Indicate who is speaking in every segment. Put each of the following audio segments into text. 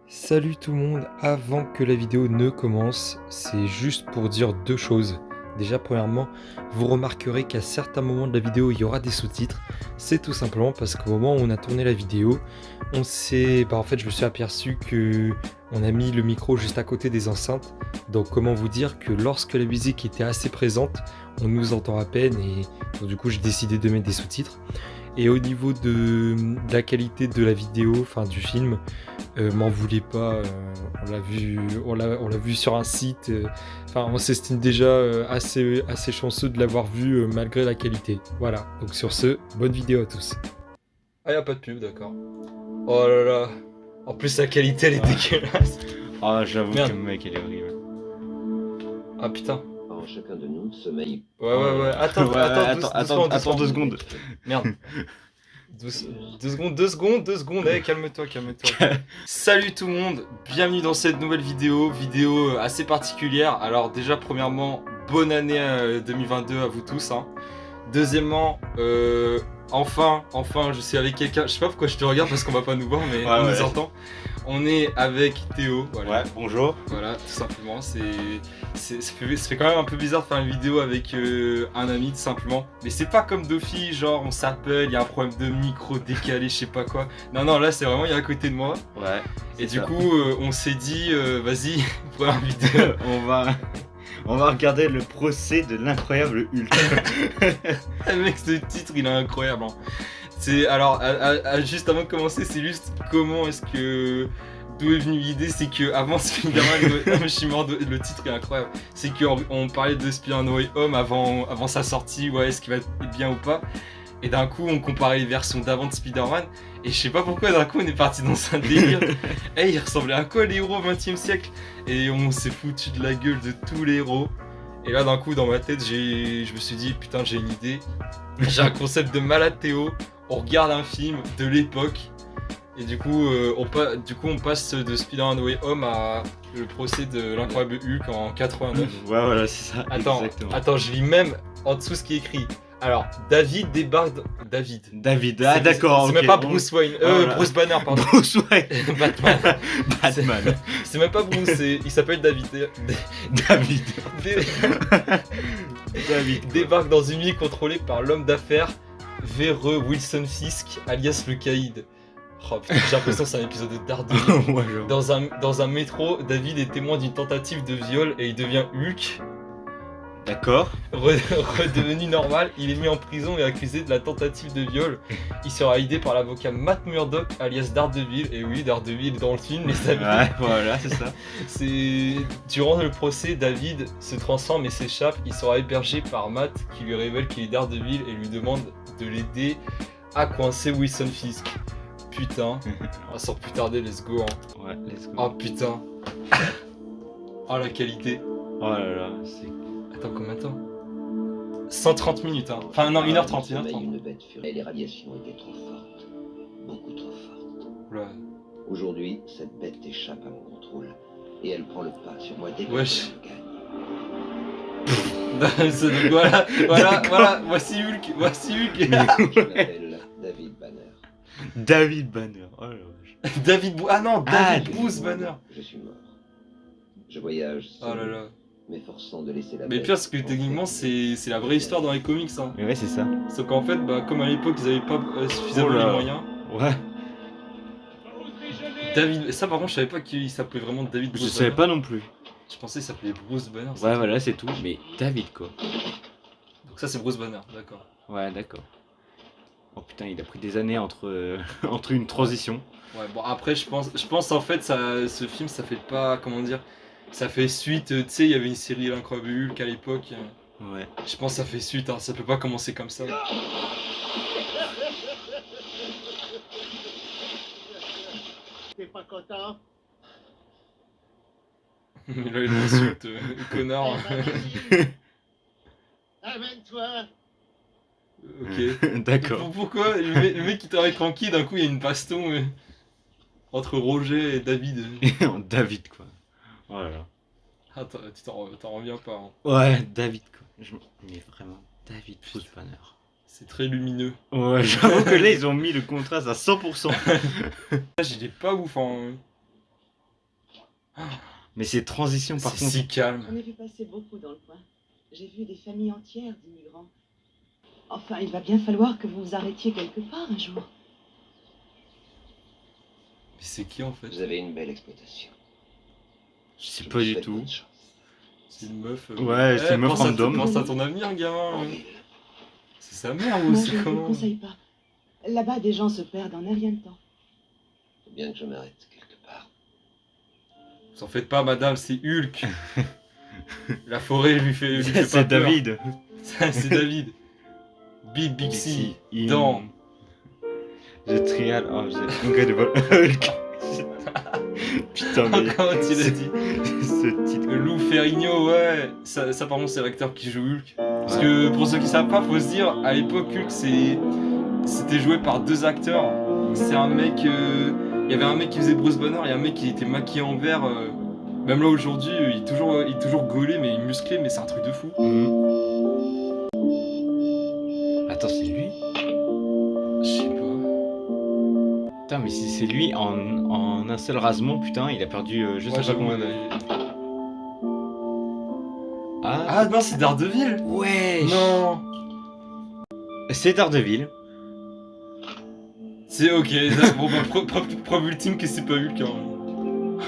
Speaker 1: Salut tout le monde, avant que la vidéo ne commence, c'est juste pour dire deux choses. Déjà, premièrement, vous remarquerez qu'à certains moments de la vidéo, il y aura des sous-titres. C'est tout simplement parce qu'au moment où on a tourné la vidéo, en fait, je me suis aperçu que on a mis le micro juste à côté des enceintes. Donc, comment vous dire que lorsque la musique était assez présente, on nous entend à peine et donc, du coup, j'ai décidé de mettre des sous-titres. Et au niveau de la qualité de la vidéo, enfin du film, m'en voulez pas, on l'a vu sur un site, enfin on s'estime déjà assez chanceux de l'avoir vu malgré la qualité. Voilà, donc sur ce, bonne vidéo à tous. Ah y'a pas de pub, d'accord. Oh là là, en plus la qualité elle est dégueulasse.
Speaker 2: Ah, j'avoue que
Speaker 1: Merde.
Speaker 2: le mec il est horrible.
Speaker 1: Ah putain.
Speaker 3: En chacun de nous sommeille.
Speaker 1: Ouais, attends,
Speaker 2: Ouais,
Speaker 1: doucement,
Speaker 2: attends 2 secondes.
Speaker 1: Merde. Deux secondes, calme-toi. Salut tout le monde, bienvenue dans cette nouvelle vidéo assez particulière. Alors déjà premièrement, bonne année 2022 à vous tous. Hein. Deuxièmement, enfin, je suis avec quelqu'un, je sais pas pourquoi je te regarde parce qu'on va pas nous voir mais on nous entend. On est avec Théo, voilà.
Speaker 2: Ouais, bonjour.
Speaker 1: Voilà, tout simplement, ça fait quand même un peu bizarre de faire une vidéo avec un ami, tout simplement. Mais c'est pas comme Dofi, genre on s'appelle, il y a un problème de micro décalé, je sais pas quoi. Non, là c'est vraiment, il est à côté de moi.
Speaker 2: Ouais.
Speaker 1: Et du coup, on s'est dit, vas-y, première vidéo.
Speaker 2: on va regarder le procès de l'incroyable Hulk.
Speaker 1: Mec, ce titre, il est incroyable. Hein. Alors, juste avant de commencer, c'est juste comment est-ce que... D'où est venue l'idée, c'est que avant Spider-Man, je suis mort, le titre est incroyable. C'est qu'on parlait de Spider-Man No Way Home avant sa sortie, ouais, est-ce qu'il va être bien ou pas. Et d'un coup, on comparait les versions d'avant de Spider-Man. Et je sais pas pourquoi, d'un coup, on est parti dans un délire. Hey, il ressemblait à quoi les héros au XXe siècle? Et on s'est foutu de la gueule de tous les héros. Et là, d'un coup, dans ma tête, je me suis dit, putain, j'ai une idée. J'ai un concept de malade Théo. On regarde un film de l'époque. Et du coup, on passe de Spider-Man No Way Home à le procès de l'incroyable Hulk en 89.
Speaker 2: Ouais, voilà, c'est ça.
Speaker 1: Attends, je lis même en dessous ce qui est écrit. Alors, David débarque. David.
Speaker 2: Ah, d'accord.
Speaker 1: C'est même pas Bruce Wayne.
Speaker 2: Voilà.
Speaker 1: Bruce Banner, pardon.
Speaker 2: Bruce Wayne.
Speaker 1: Batman.
Speaker 2: Batman.
Speaker 1: C'est même pas Bruce, il s'appelle David.
Speaker 2: David.
Speaker 1: Débarque dans une ville contrôlée par l'homme d'affaires véreux Wilson Fisk, alias le Caïd. Oh putain, j'ai l'impression que c'est un épisode de Daredevil.
Speaker 2: Ouais,
Speaker 1: dans un métro, David est témoin d'une tentative de viol et il devient Hulk.
Speaker 2: D'accord.
Speaker 1: Redevenu normal, il est mis en prison et accusé de la tentative de viol. Il sera aidé par l'avocat Matt Murdock, alias Daredevil. Et oui, Daredevil est dans le film, les amis.
Speaker 2: Ouais, voilà, c'est ça.
Speaker 1: Durant le procès, David se transforme et s'échappe. Il sera hébergé par Matt qui lui révèle qu'il est Daredevil et lui demande de l'aider à coincer Wilson Fisk. Putain, sans plus tarder, let's go. Hein.
Speaker 2: Ouais, let's go.
Speaker 1: Oh putain. Oh la qualité.
Speaker 2: Oh là là, c'est...
Speaker 1: Attends, combien de temps? 130 minutes, hein. Enfin, non, 1h30, 1h30.
Speaker 3: Une bête furieuse. Les radiations étaient trop fortes. Beaucoup trop fortes.
Speaker 1: Oula.
Speaker 3: Aujourd'hui, cette bête échappe à mon contrôle. Et elle prend le pas sur moi dès que
Speaker 1: Wesh.
Speaker 3: je gagne.
Speaker 1: voilà, voici Hulk.
Speaker 3: Je m'appelle David Banner.
Speaker 2: David Banner. Oh la vache.
Speaker 1: David Bruce Banner.
Speaker 3: Je suis mort. Je voyage
Speaker 1: Oh là là.
Speaker 3: m'efforçant de laisser la
Speaker 1: Mais
Speaker 3: bête
Speaker 1: pire, parce que
Speaker 3: entrer
Speaker 1: techniquement, c'est la vraie histoire dans les comics. Hein.
Speaker 2: Mais ouais, c'est ça.
Speaker 1: Sauf qu'en fait, comme à l'époque, ils avaient pas suffisamment les moyens.
Speaker 2: Ouais.
Speaker 1: David, ça par contre, je savais pas qu'il s'appelait vraiment David Bruce
Speaker 2: Je
Speaker 1: Banner.
Speaker 2: savais pas non plus.
Speaker 1: Je pensais qu'il s'appelait Bruce Banner.
Speaker 2: Ouais, voilà, c'est tout. Mais David, quoi.
Speaker 1: Donc ça, c'est Bruce Banner, d'accord.
Speaker 2: Ouais, d'accord. Oh putain, il a pris des années entre, entre une transition.
Speaker 1: Ouais, bon, après, je pense en fait, ce film, ça fait pas, comment dire, ça fait suite, tu sais, il y avait une série L'Incroyable Hulk à l'époque.
Speaker 2: Ouais.
Speaker 1: Je pense que ça fait suite, hein, ça peut pas commencer comme ça.
Speaker 4: T'es pas content?
Speaker 1: Mais là, il insulte, connard.
Speaker 4: Amène-toi!
Speaker 1: Ok.
Speaker 2: D'accord.
Speaker 1: Pourquoi le mec qui travaille tranquille, d'un coup, il y a une baston entre Roger et David.
Speaker 2: David, quoi. Oh là là.
Speaker 1: Ah, tu t'en reviens pas. Hein.
Speaker 2: Ouais, David, quoi. Mais vraiment, David Bruce Banner.
Speaker 1: C'est très lumineux.
Speaker 2: Ouais, j'avoue que là, ils ont mis le contraste à 100%.
Speaker 1: Là, il est pas ouf. Hein.
Speaker 2: Mais ces transitions par
Speaker 1: C'est
Speaker 2: contre.
Speaker 1: si calme.
Speaker 5: J'en ai vu passer beaucoup dans le coin. J'ai vu des familles entières d'immigrants. Enfin, il va bien falloir que vous vous arrêtiez quelque part un jour.
Speaker 1: Mais c'est qui en fait?
Speaker 3: Vous avez une belle exploitation.
Speaker 2: Je sais
Speaker 3: Je
Speaker 2: pas
Speaker 3: vous
Speaker 2: du
Speaker 3: souhaite
Speaker 2: tout.
Speaker 3: bonne chance.
Speaker 1: C'est une meuf.
Speaker 2: Ouais, c'est une meuf
Speaker 1: pense à
Speaker 2: random.
Speaker 1: Pense à ton avenir, gamin.
Speaker 3: En ville.
Speaker 1: C'est sa mère ou
Speaker 5: Moi, je
Speaker 1: c'est
Speaker 5: ne vous le
Speaker 1: comment?
Speaker 5: conseille pas. Là-bas, des gens se perdent en un rien de temps.
Speaker 3: Faut bien que je m'arrête quelque part.
Speaker 1: Vous en faites pas, madame, c'est Hulk. La forêt lui fait pas
Speaker 2: C'est
Speaker 1: peur.
Speaker 2: David.
Speaker 1: Ça, c'est David. Big Bixi.
Speaker 2: In-
Speaker 1: Dans.
Speaker 2: The Trial of the Incredible Hulk. Putain, mais.
Speaker 1: Comment tu l'as dit?
Speaker 2: Ce titre.
Speaker 1: Lou Ferrigno, ouais. Ça par contre, c'est l'acteur qui joue Hulk. Parce que pour ceux qui savent pas, faut se dire, à l'époque, Hulk, c'était joué par 2 acteurs. C'est un mec. Il y avait un mec qui faisait Bruce Banner et un mec qui était maquillé en vert. Même là aujourd'hui, il est toujours gaulé, mais musclé, mais c'est un truc de fou.
Speaker 2: Attends, c'est lui?
Speaker 1: Je sais pas.
Speaker 2: Putain, mais si c'est lui en un seul rasement, putain, il a perdu je sais
Speaker 1: Ouais,
Speaker 2: pas
Speaker 1: j'avoue,
Speaker 2: combien.
Speaker 1: Ah non, c'est Daredevil.
Speaker 2: Ouais.
Speaker 1: Non.
Speaker 2: C'est Daredevil.
Speaker 1: C'est ok. Bon bah preuve ultime que c'est pas Hulk. Hein.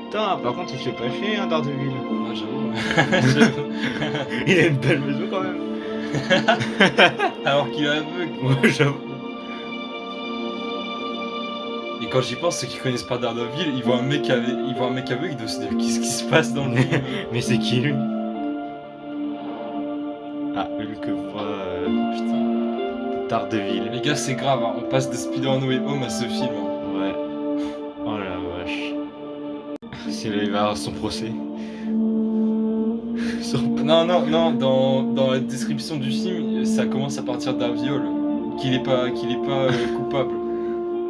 Speaker 2: Putain, par contre, il se fait pas chier, hein, Daredevil.
Speaker 1: Ouais, j'avoue.
Speaker 2: Il a une belle maison quand même.
Speaker 1: Alors qu'il est aveugle.
Speaker 2: Ouais, j'avoue.
Speaker 1: Et quand j'y pense, ceux qui connaissent pas Daredevil, ils voient un mec aveugle, ils doivent se dire qu'est-ce qui se passe dans le film.
Speaker 2: Mais c'est qui lui? Ah, Hulk voit
Speaker 1: Putain.
Speaker 2: Daredevil.
Speaker 1: Les gars, c'est grave, hein. On passe de Spider-Man No Way Home à ce film. Hein.
Speaker 2: Ouais. Oh la vache. C'est là, il va avoir son procès.
Speaker 1: Non, dans la description du film, ça commence à partir d'un viol. Qu'il est pas coupable.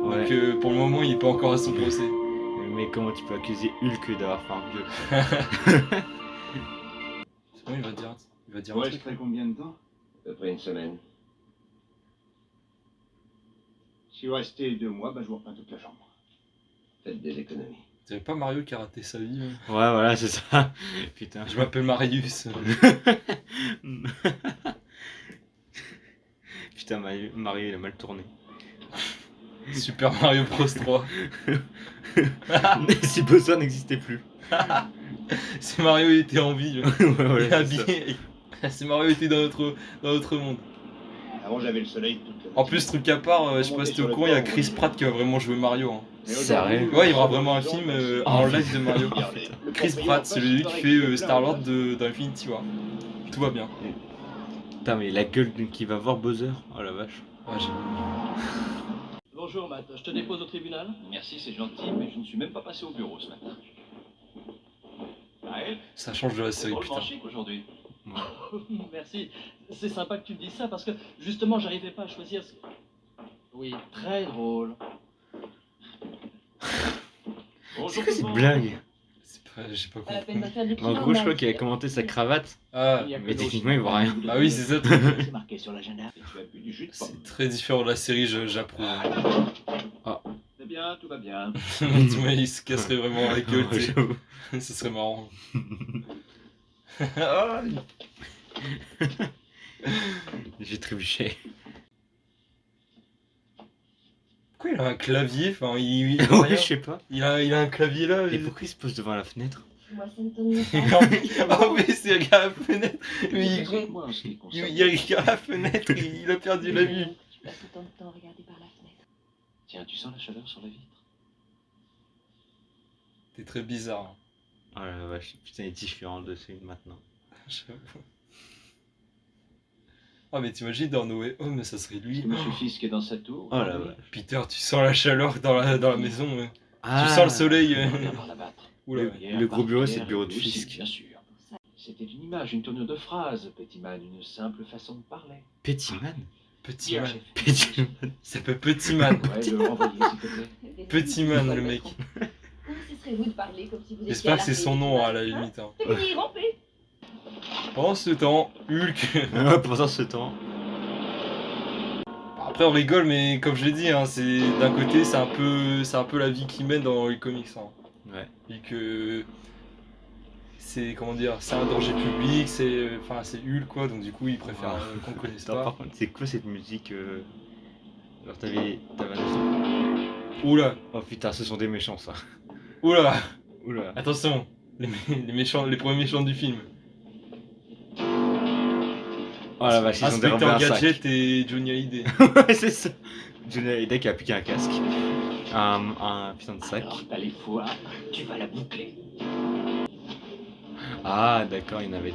Speaker 2: Ouais.
Speaker 1: Donc pour le moment, il est pas encore à son procès.
Speaker 2: Mais comment tu peux accuser Hulk d'avoir fait un viol?
Speaker 1: C'est bon, il va dire un
Speaker 6: Ouais, je
Speaker 1: truc.
Speaker 6: ferai combien de temps?
Speaker 3: À peu près une semaine.
Speaker 6: Si vous restez 2 mois, bah je vous repeins toute la chambre.
Speaker 3: Faites des économies.
Speaker 1: T'avais pas Mario qui a raté sa vie. Hein.
Speaker 2: Ouais, voilà, c'est ça. Putain.
Speaker 1: Je m'appelle Marius.
Speaker 2: Putain, Mario, il a mal tourné.
Speaker 1: Super Mario Bros 3.
Speaker 2: Si Bowser n'existait plus.
Speaker 1: Si Mario était en vie,
Speaker 2: Ouais,
Speaker 1: il
Speaker 2: voilà,
Speaker 1: est
Speaker 2: c'est ça.
Speaker 1: habillé. Si Mario était dans notre monde.
Speaker 6: Avant, j'avais le soleil toute la
Speaker 1: En plus, truc à part, je sais pas si t'es au courant, il y a Chris Pratt qui va vraiment jouer Mario. Hein.
Speaker 2: Sérieux?
Speaker 1: Ouais, il y aura vraiment un film en live de Mario.
Speaker 6: Regardez, le
Speaker 1: Chris
Speaker 6: propriétaire
Speaker 1: Pratt, c'est lui qui
Speaker 6: passe
Speaker 1: fait
Speaker 6: par
Speaker 1: Star-Lord
Speaker 6: avec
Speaker 1: dans Infinity War. Tout va bien.
Speaker 2: Putain, mais la gueule qui va voir Bowser. Oh la vache.
Speaker 1: Ouais,
Speaker 7: Bonjour Matt, je te dépose au tribunal.
Speaker 8: Merci, c'est gentil, mais je ne suis même pas passé au bureau ce matin. Maël,
Speaker 1: ça change de la série,
Speaker 8: drôlement
Speaker 1: putain.
Speaker 8: chic aujourd'hui.
Speaker 7: Merci, c'est sympa que tu me dises ça parce que justement j'arrivais pas à choisir ce... Oui, très drôle.
Speaker 2: C'est quoi cette blague?
Speaker 1: C'est pas, j'ai pas
Speaker 5: Pas la peine
Speaker 1: compris.
Speaker 5: de faire du
Speaker 2: En
Speaker 5: climat,
Speaker 2: gros, je crois
Speaker 5: Matt.
Speaker 2: qu'il a commenté sa cravate.
Speaker 1: Ah,
Speaker 7: Il y a que
Speaker 2: mais
Speaker 7: l'eau
Speaker 2: techniquement,
Speaker 7: sur-
Speaker 2: il voit rien.
Speaker 1: bah oui, c'est ça.
Speaker 6: C'est marqué sur l'agenda.
Speaker 8: Et tu as bu du jus de pomme.
Speaker 1: C'est très différent de la série, j'approuve.
Speaker 8: C'est bien, tout va bien.
Speaker 1: Il se casserait vraiment la gueule, tu sais.
Speaker 2: J'avoue.
Speaker 1: Ce serait marrant. Ah,
Speaker 2: J'ai trébuché.
Speaker 1: pourquoi il a un clavier? Enfin, il,
Speaker 2: Ouais, je sais pas.
Speaker 1: il a un clavier là.
Speaker 2: Et pourquoi il se pose devant la fenêtre?
Speaker 5: Moi, ça ne t'ennuie pas.
Speaker 1: Oh mais c'est regarde la fenêtre. Mais il est con.
Speaker 8: Moi, en ce qui
Speaker 1: Il
Speaker 8: concerne...
Speaker 1: regarde la fenêtre, il a perdu la vue.
Speaker 5: Tu passes autant de temps à regarder par la fenêtre.
Speaker 8: Tiens, tu sens la chaleur sur la vitre?
Speaker 1: T'es très bizarre.
Speaker 2: Oh la vache, putain, il est différent de celui de maintenant.
Speaker 1: J'avoue. Ah mais t'imagines dans No Way Home, ça serait lui.
Speaker 8: C'est Monsieur Fisk est dans sa tour.
Speaker 2: Oh la
Speaker 8: aujourd'hui.
Speaker 2: vache.
Speaker 1: Peter, tu sens la chaleur dans la maison.
Speaker 2: Ah,
Speaker 1: Tu sens le soleil.
Speaker 8: On va bien voir la battre.
Speaker 1: Oula.
Speaker 2: Le gros bureau, c'est le bureau de
Speaker 8: Aussi,
Speaker 2: Fisk.
Speaker 8: bien sûr. C'était une image, une tournure de phrase, Petit Man, une simple façon de parler.
Speaker 2: Petit man.
Speaker 1: Petit
Speaker 8: Hier,
Speaker 1: man.
Speaker 8: j'ai fait-
Speaker 2: Petit man.
Speaker 1: Il s'appelle Petit man.
Speaker 8: Ouais, le renvoyer, s'il te plaît.
Speaker 1: Petit man, le mec.
Speaker 5: Cesserez-vous de parler comme si vous étiez
Speaker 1: J'espère
Speaker 5: à
Speaker 1: que c'est
Speaker 5: l'arrivée
Speaker 1: son
Speaker 5: du
Speaker 1: nom à
Speaker 5: match,
Speaker 1: la
Speaker 5: hein?
Speaker 1: limite. Hein.
Speaker 5: C'est fini, rompez.
Speaker 1: Pendant ce temps, Hulk.
Speaker 2: Pendant ce temps.
Speaker 1: Après on rigole, mais comme je l'ai dit, hein, c'est d'un côté c'est un peu la vie qu'il mène dans les comics. Hein.
Speaker 2: Ouais.
Speaker 1: Vu que c'est, comment dire, c'est un danger public, c'est Hulk quoi, donc du coup il préfère qu'on le connaisse
Speaker 2: Attends,
Speaker 1: pas.
Speaker 2: par contre, c'est quoi cette musique Alors t'avais un...
Speaker 1: Oula,
Speaker 2: Oh putain, ce sont des méchants ça.
Speaker 1: oula,
Speaker 2: Oula.
Speaker 1: attention, les méchants, les premiers méchants du film.
Speaker 2: Oh la vache, ils ont dérobé
Speaker 1: Inspecteur
Speaker 2: un sac.
Speaker 1: Gadget et Johnny Hallyday.
Speaker 2: Ouais, c'est ça. Johnny Hallyday qui a appliqué un casque. Un putain de sac.
Speaker 8: Alors, t'as les foies, tu vas la boucler.
Speaker 2: Ah d'accord, il y en avait...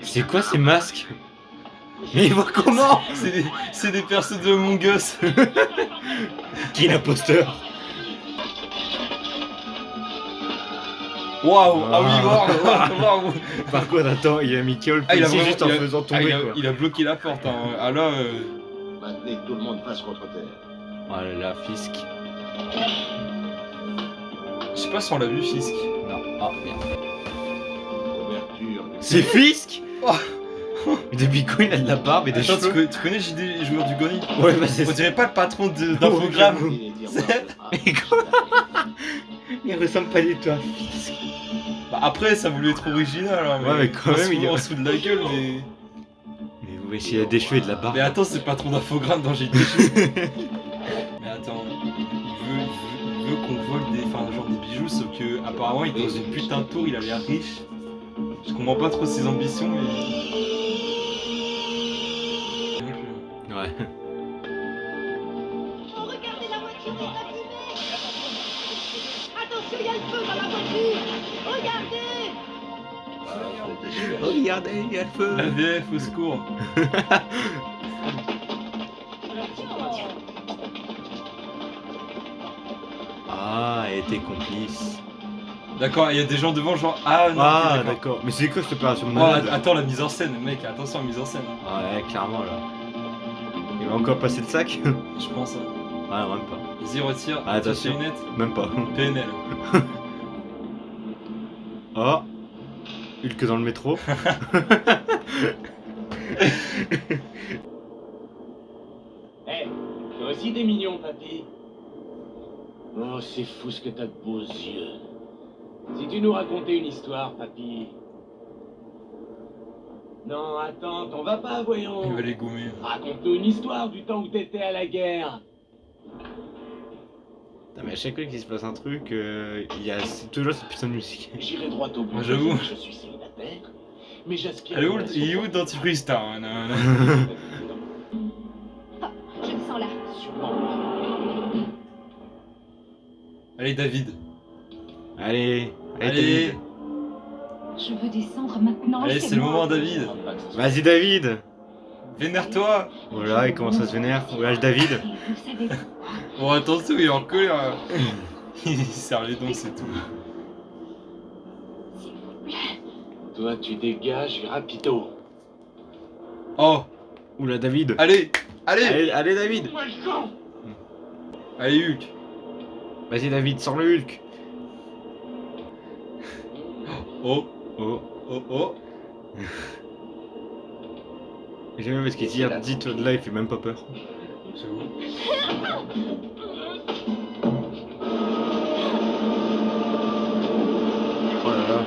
Speaker 2: C'est quoi ces masques? Mais ils voient comment?
Speaker 1: C'est des persos de Among Us.
Speaker 2: Qui est l'imposteur?
Speaker 1: Waouh, ah oui, waouh.
Speaker 2: Par contre, attends, il a mis KO le
Speaker 1: Ah, il a
Speaker 2: policier
Speaker 1: vraiment-
Speaker 2: juste en
Speaker 1: il a-
Speaker 2: faisant
Speaker 1: Ah,
Speaker 2: tomber quoi.
Speaker 1: il a bloqué la porte. Hein. Ah là,
Speaker 3: Maintenez que tout le monde fasse contre terre.
Speaker 2: Oh là là, Fisk.
Speaker 1: je sais pas si on l'a vu Fisk.
Speaker 2: Non, ah merde.
Speaker 3: Ouverture.
Speaker 2: C'est Fisk?
Speaker 1: Oh.
Speaker 2: Mais depuis quand il a de la barbe et des
Speaker 1: Attends,
Speaker 2: cheveux?
Speaker 1: tu connais JD, joueur du Goni?
Speaker 2: Ouais, bah c'est
Speaker 1: On
Speaker 2: ça.
Speaker 1: dirait pas le patron d'Infogrames.
Speaker 2: Mais quoi? Il ressemble pas du tout à Fisk.
Speaker 1: Bah après, ça voulait être original. Hein,
Speaker 2: Ouais, mais quand même, il est-
Speaker 1: en dessous de la gueule, mais.
Speaker 2: Mais ouais, s'il a des cheveux et de la barbe.
Speaker 1: Mais attends, c'est le patron d'Infogrames dans JD. Mais attends, il veut qu'on vole genre des bijoux, sauf que apparemment il est dans une putain de tour, il a l'air riche. Je comprends pas trop ses ambitions, mais.
Speaker 2: Ouais.
Speaker 9: Regardez, la voiture est abîmée. Attention, il y a le feu dans la voiture. Regardez.
Speaker 2: Regardez, il y a le feu.
Speaker 1: La VF au secours.
Speaker 2: Ah, elle était complice.
Speaker 1: D'accord, il y a des gens devant, genre. Ah non,
Speaker 2: Ah,
Speaker 1: ok,
Speaker 2: d'accord. Mais c'est quoi cette opération de
Speaker 1: Oh,
Speaker 2: malade?
Speaker 1: attends, la mise en scène, mec, attention à la mise en scène.
Speaker 2: Ouais, clairement là. Il va encore passer le sac?
Speaker 1: Je pense. Hein.
Speaker 2: Ah, même pas.
Speaker 1: Vas-y, retire.
Speaker 2: Ah, attention.
Speaker 1: Lunettes.
Speaker 2: Même pas.
Speaker 1: PNL.
Speaker 2: Oh, Hulk dans le métro.
Speaker 8: Eh, toi aussi t'es mignon, papy. Oh, c'est fou ce que t'as de beaux yeux. Si tu nous racontais une histoire, papy. Non, attends, t'en vas pas, voyons.
Speaker 1: Il va les gommer.
Speaker 8: Raconte-nous une histoire du temps où t'étais à la guerre.
Speaker 2: Putain, mais à chaque fois qu'il se passe un truc, il y a toujours cette putain de musique.
Speaker 8: J'irai droit au but.
Speaker 1: Moi, j'avoue.
Speaker 8: Je suis célibataire, mais j'aspire.
Speaker 1: Elle est
Speaker 8: à
Speaker 1: où,
Speaker 8: une
Speaker 1: il est où le
Speaker 8: relation
Speaker 1: dentifrice, t'as un-
Speaker 9: Je le sens là.
Speaker 8: Sûrement.
Speaker 1: Allez, David.
Speaker 2: Allez,
Speaker 1: Allez.
Speaker 2: David.
Speaker 9: Je veux descendre maintenant.
Speaker 1: Allez, c'est le moment, David.
Speaker 2: Vas-y, David.
Speaker 1: Vénère-toi.
Speaker 2: Voilà, il commence à se vénère. Voilà, David.
Speaker 9: Vous savez quoi?
Speaker 1: Bon, attention, il est en colère. Il serre les dents, c'est tout.
Speaker 9: S'il vous plaît.
Speaker 8: Toi, tu dégages rapido.
Speaker 1: Oh,
Speaker 2: Oula, David.
Speaker 1: allez, allez,
Speaker 2: Allez, David.
Speaker 8: Moi, je sens.
Speaker 1: allez, Hulk.
Speaker 2: Vas-y, David, sors le Hulk.
Speaker 1: Oh,
Speaker 2: Oh.
Speaker 1: oh, oh.
Speaker 2: J'aime bien parce qu'il dit, dis-toi de là, il fait même pas peur.
Speaker 1: J'avoue.
Speaker 2: Oh là là.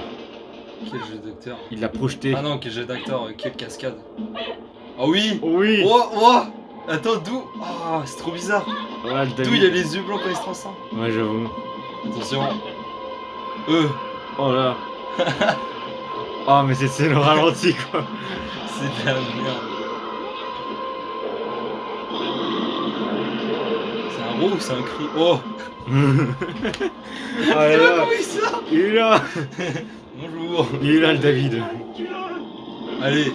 Speaker 1: Quel jeu d'acteur.
Speaker 2: Il l'a projeté.
Speaker 1: Ah non, quel jeu d'acteur, quelle cascade. Oh oui.
Speaker 2: Oh oui.
Speaker 1: Oh, oh. Attends, d'où? Oh, c'est trop bizarre.
Speaker 2: Voilà, le David.
Speaker 1: D'où il a les yeux blancs quand il se transforme.
Speaker 2: Ouais, j'avoue.
Speaker 1: Attention.
Speaker 2: Oh là. Oh, mais c'est le ralenti, quoi.
Speaker 1: C'est de la merde. C'est un rot ou c'est un cri? Oh.
Speaker 2: Oh là là.
Speaker 1: Comment il sort?
Speaker 2: Il est là.
Speaker 1: Bonjour.
Speaker 2: Il est là, le David.
Speaker 1: Allez.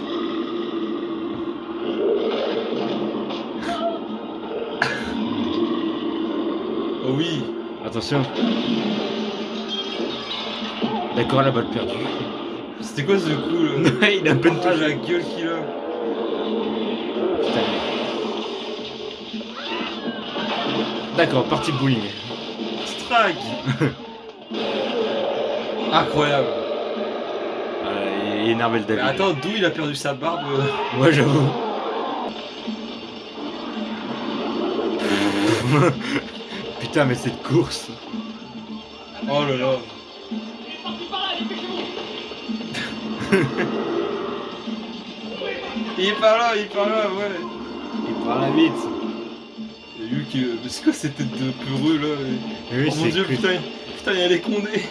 Speaker 1: Oh oui.
Speaker 2: Attention. D'accord, la balle perdue.
Speaker 1: C'était quoi ce coup là?
Speaker 2: Il a à peine
Speaker 1: Ah,
Speaker 2: touché.
Speaker 1: la gueule qu'il a.
Speaker 2: Putain. D'accord, partie de bowling.
Speaker 1: Strike. Incroyable.
Speaker 2: Il est énervé le
Speaker 1: Mais
Speaker 2: David.
Speaker 1: attends, d'où il a perdu sa barbe?
Speaker 2: Ouais, j'avoue. Putain, mais cette course.
Speaker 1: Oh là là.
Speaker 7: Il est parti par là, dépêchez-vous.
Speaker 1: Il est par là, ouais.
Speaker 2: Il parle vite.
Speaker 1: Et Hulk, mais c'est quoi cette tête de peureux là
Speaker 2: Oui,
Speaker 1: oh mon dieu, putain, il y a les condés.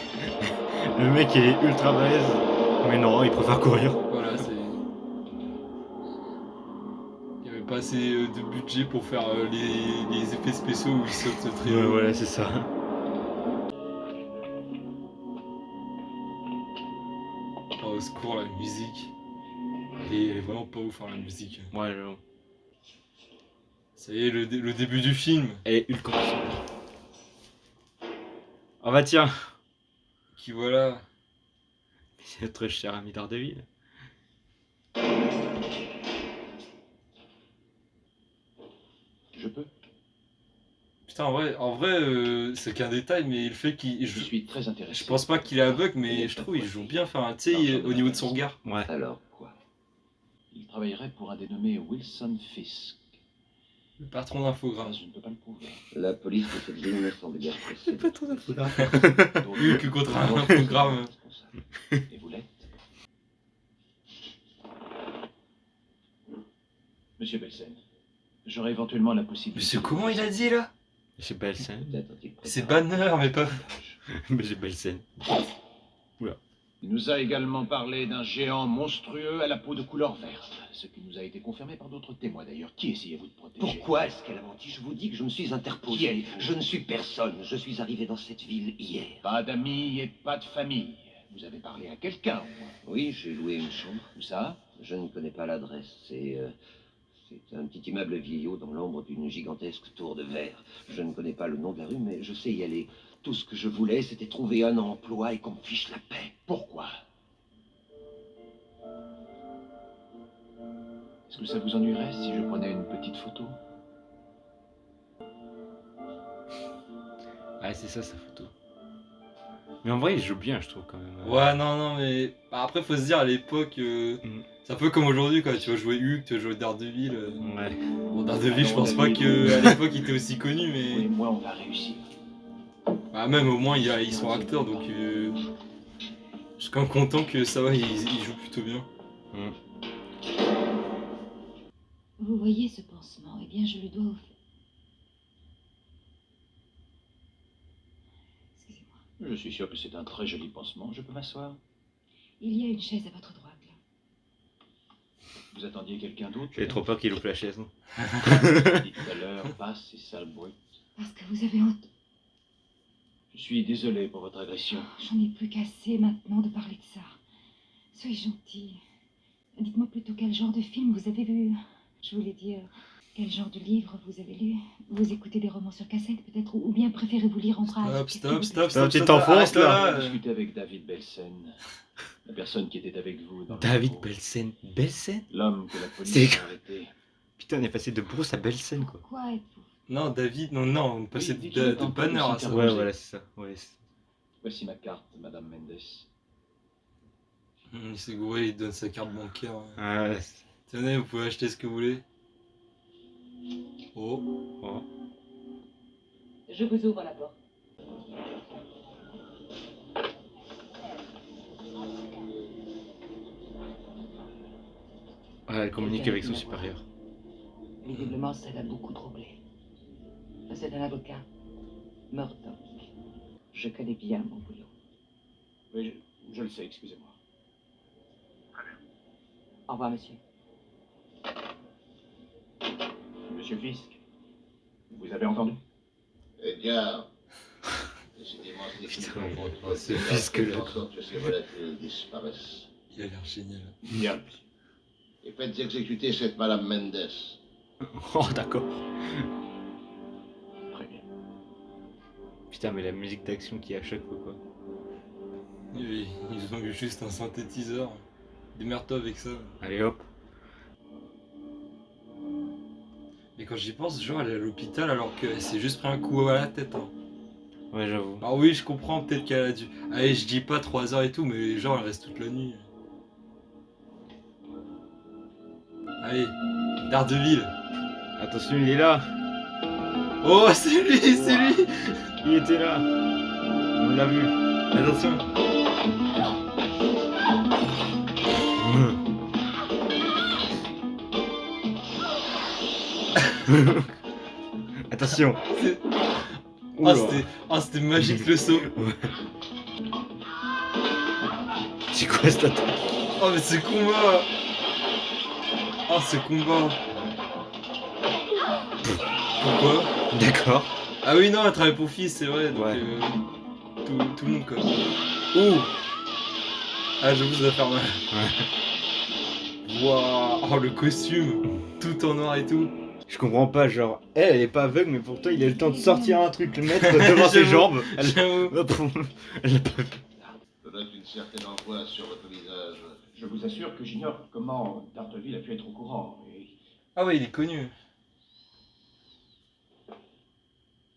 Speaker 2: Le mec il est ultra balèze. Mais non, il préfère courir.
Speaker 1: Voilà, c'est... Il y avait pas assez de budget pour faire les effets spéciaux où il saute ce trio.
Speaker 2: Ouais, voilà, c'est ça.
Speaker 1: Oh, au secours, la musique. Elle est vraiment pas ouf, hein, la musique.
Speaker 2: Ouais, j'avoue.
Speaker 1: Ça y est, le début du film.
Speaker 2: Elle est ultra. Ah bah tiens.
Speaker 1: Qui voilà.
Speaker 2: C'est notre cher ami Daredevil.
Speaker 8: Je peux.
Speaker 1: Putain, en vrai c'est qu'un détail, mais le fait qu'il...
Speaker 8: Je suis très intéressé.
Speaker 1: Je pense pas qu'il est aveugle, mais je trouve qu'il joue bien, enfin, tu sais, au niveau de son regard.
Speaker 2: Ouais.
Speaker 3: Alors, quoi?
Speaker 8: Il travaillerait pour un dénommé Wilson Fisk.
Speaker 1: Le patron d'infogramme.
Speaker 8: Je ne peux pas le prouver.
Speaker 3: La police de cette ville me semble bien pressée.
Speaker 2: Pas trop d'infogramme.
Speaker 1: Hulk contre un infogramme.
Speaker 8: Et vous l'êtes? Monsieur Belsen, j'aurais éventuellement la possibilité...
Speaker 1: Monsieur, comment il a dit là?
Speaker 2: Monsieur Belsen.
Speaker 3: Peut-être a-t-il
Speaker 1: C'est
Speaker 3: préparé-
Speaker 1: Banner, mais pas...
Speaker 2: Monsieur Belsen.
Speaker 8: Il nous a également parlé d'un géant monstrueux à la peau de couleur verte, ce qui nous a été confirmé par d'autres témoins d'ailleurs. Qui essayez-vous de protéger?
Speaker 3: Pourquoi est-ce qu'elle a menti? Je vous dis que je me suis interposé.
Speaker 8: Qui êtes-vous?
Speaker 3: Je ne suis personne. Je suis arrivé dans cette ville hier.
Speaker 8: Pas d'amis et pas de famille. Vous avez parlé à quelqu'un, au moins.
Speaker 3: Oui, j'ai loué une chambre.
Speaker 8: Où ça?
Speaker 3: Je ne connais pas l'adresse. C'est un petit immeuble vieillot dans l'ombre d'une gigantesque tour de verre. Je ne connais pas le nom de la rue, mais je sais y aller. Tout ce que je voulais, c'était trouver un emploi et qu'on me fiche la paix.
Speaker 8: Pourquoi? Est-ce que ça vous ennuierait si je prenais une petite photo?
Speaker 2: Ah, c'est ça sa photo. Mais en vrai, il joue bien, je trouve quand même.
Speaker 1: Ouais, non, mais... Bah, après, faut se dire, à l'époque, c'est un peu comme aujourd'hui, quoi. Tu vas jouer Hulk, tu vas jouer Daredevil.
Speaker 2: Ouais.
Speaker 1: Bon, Daredevil, je pense pas qu'à l'époque, il était aussi connu,
Speaker 8: Vous et
Speaker 1: mais...
Speaker 8: moi, on va réussir.
Speaker 1: Bah, même, au moins, ils sont acteurs, donc... Je suis quand même content que ça va, ils jouent plutôt bien.
Speaker 9: Vous voyez ce pansement? Eh bien, je le dois au fait. Excusez-moi.
Speaker 8: Je suis sûr que c'est un très joli pansement. Je peux m'asseoir?
Speaker 9: Il y a une chaise à votre droite, là.
Speaker 8: Vous attendiez quelqu'un d'autre?
Speaker 2: J'ai trop peur qu'il loupe la chaise.
Speaker 8: Dit tout à l'heure, passe et sale brute.
Speaker 9: Parce que vous avez honte.
Speaker 8: Je suis désolé pour votre agression.
Speaker 9: J'en ai plus qu'assez maintenant de parler de ça. Soyez gentil. Dites-moi plutôt quel genre de film vous avez vu. Je voulais dire, quel genre de livre vous avez lu. Vous écoutez des romans sur cassette peut-être, ou bien préférez-vous lire en phrase.
Speaker 1: Stop,
Speaker 2: tu t'enfonces, là.
Speaker 8: J'ai discuté avec David Belsen, la personne qui était avec vous dans le
Speaker 2: David
Speaker 8: bureau.
Speaker 2: Belsen. Belsen?
Speaker 8: L'homme que la police
Speaker 2: C'est-
Speaker 8: a arrêté.
Speaker 2: Putain, on est passé de Bruce à Belsen, quoi.
Speaker 9: Pourquoi êtes-vous?
Speaker 1: Non, David, non, on est passé
Speaker 8: Oui,
Speaker 1: de
Speaker 8: dites-le tantôt,
Speaker 1: Banner à
Speaker 8: vous
Speaker 1: ça.
Speaker 8: interrogez.
Speaker 2: Ouais, voilà, c'est ça. Ouais.
Speaker 8: Voici ma carte, Madame Mendes.
Speaker 1: Il s'est gouré, il donne sa carte bancaire.
Speaker 2: Ah, ouais.
Speaker 1: Tenez, vous pouvez acheter ce que vous voulez. Oh.
Speaker 2: Oh.
Speaker 5: Je vous ouvre la porte.
Speaker 2: Ouais, elle communique avec son supérieur.
Speaker 5: Visiblement, ça l'a beaucoup troublé. C'est un avocat. Murdoch. Je connais bien mon boulot.
Speaker 8: Oui, je le sais, excusez-moi.
Speaker 5: Au revoir, monsieur.
Speaker 8: Monsieur Fisk, vous avez entendu?
Speaker 3: Eh bien, décidément, c'est difficile
Speaker 2: Putain,
Speaker 3: pour votre
Speaker 1: ce
Speaker 3: de
Speaker 1: fils que
Speaker 3: faire en
Speaker 1: le-
Speaker 3: sorte que ces volatiles disparaissent.
Speaker 1: Il a l'air génial.
Speaker 8: Bien, monsieur.
Speaker 3: Et faites exécuter cette Madame Mendes.
Speaker 2: Oh, d'accord.
Speaker 8: Très bien.
Speaker 2: Putain, mais la musique d'action qui est à chaque fois, quoi.
Speaker 1: Ils ont eu juste un synthétiseur. Démerde-toi avec ça.
Speaker 2: Allez, hop.
Speaker 1: Mais quand j'y pense, genre elle est à l'hôpital alors qu'elle s'est juste pris un coup à la tête. Hein.
Speaker 2: Ouais, j'avoue.
Speaker 1: Alors oui, je comprends peut-être qu'elle a dû... Allez, je dis pas 3 heures et tout, mais genre elle reste toute la nuit. Allez, Daredevil.
Speaker 2: Attention, il est là.
Speaker 1: Oh, c'est lui, c'est lui.
Speaker 2: Il était là. On l'a vu.
Speaker 1: Attention.
Speaker 2: Attention.
Speaker 1: Ah, c'était magique le saut.
Speaker 2: C'est quoi cette attaque?
Speaker 1: Oh, mais ce combat. Oh, ce combat. Pourquoi?
Speaker 2: D'accord.
Speaker 1: Ah oui, non, elle travaille pour fils, c'est vrai. Donc,
Speaker 2: Ouais.
Speaker 1: tout le monde, quoi. Ouh. Ah, j'avoue, ça va faire mal. Waouh. Oh, le costume. Tout en noir et tout.
Speaker 2: Je comprends pas, genre, elle est pas aveugle, mais pourtant il a le temps de sortir un truc, le mettre devant ses jambes.
Speaker 1: J'avoue.
Speaker 2: Elle l'a pas vu.
Speaker 3: Je note une certaine angoisse sur votre visage.
Speaker 6: Je vous assure que j'ignore comment Darteville a pu être au courant. Et
Speaker 1: Ah ouais, il est connu.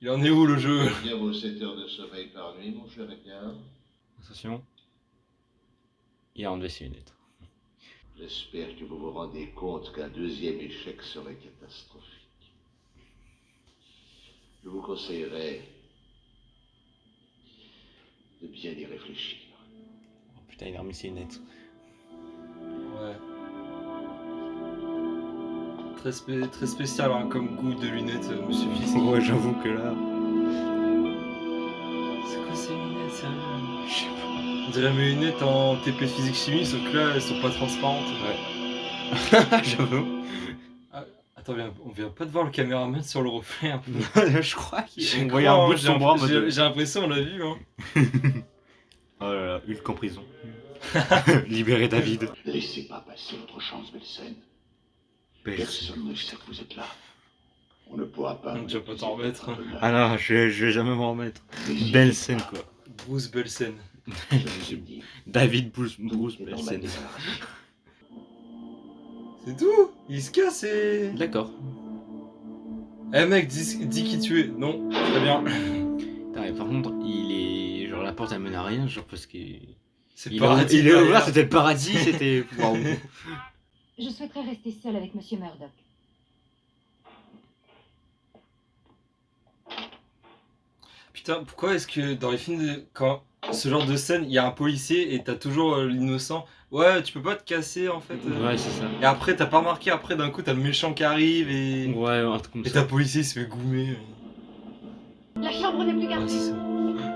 Speaker 1: Il en est où le jeu?
Speaker 3: Bien vos 7 heures de sommeil par nuit, mon cher Edgar.
Speaker 2: Attention. Il a enlevé ses lunettes.
Speaker 3: J'espère que vous vous rendez compte qu'un deuxième échec serait catastrophique. Je vous conseillerais de bien y réfléchir.
Speaker 2: Oh putain, il a remis ses lunettes.
Speaker 1: Ouais. Très spécial hein, comme goût de lunettes, monsieur Fisk.
Speaker 2: Ouais, j'avoue que là.
Speaker 1: C'est quoi ces lunettes, sérieux?
Speaker 2: Je sais pas.
Speaker 1: On dirait mes lunettes en TP physique chimie, sauf que là elles sont pas transparentes.
Speaker 2: Ouais. J'avoue.
Speaker 1: Ah, attends, on vient pas de voir le caméraman sur le reflet un peu.
Speaker 2: Je crois
Speaker 1: Je
Speaker 2: qu'on voyait un bout de
Speaker 1: j'ai
Speaker 2: son bras en mode.
Speaker 1: j'ai l'impression on l'a vu hein.
Speaker 2: Oh là là, Hulk en prison. Libérez David.
Speaker 3: Laissez pas passer votre chance, Belsen. Personne ne sait que vous êtes là. On ne pourra pas.
Speaker 1: Tu vas pas t'en remettre. Hein.
Speaker 2: Ah non, je vais jamais m'en remettre. Belle scène quoi.
Speaker 1: Bruce Belsen.
Speaker 2: David Bruce Belsen.
Speaker 1: C'est tout. Il se casse et...
Speaker 2: D'accord.
Speaker 1: Eh mec, dis qui tu es. Non, très bien.
Speaker 2: Putain, mais par contre, il est. Genre la porte elle mène à rien, genre parce que.
Speaker 1: C'est
Speaker 2: Il
Speaker 1: paradis.
Speaker 2: est ouvert, c'était le paradis, c'était. Waouh.
Speaker 9: Je souhaiterais rester seule avec Monsieur Murdoch.
Speaker 1: Putain, pourquoi est-ce que dans les films, quand ce genre de scène, il y a un policier et t'as toujours l'innocent. Ouais, tu peux pas te casser en fait.
Speaker 2: Ouais, c'est ça.
Speaker 1: Et après, t'as pas remarqué, après d'un coup, t'as le méchant qui arrive et.
Speaker 2: Ouais, un truc comme
Speaker 1: Et
Speaker 2: ça.
Speaker 1: t'as le policier, il se fait goumer.
Speaker 9: La chambre n'est plus
Speaker 1: Ouais,
Speaker 9: gardée.
Speaker 1: c'est ça.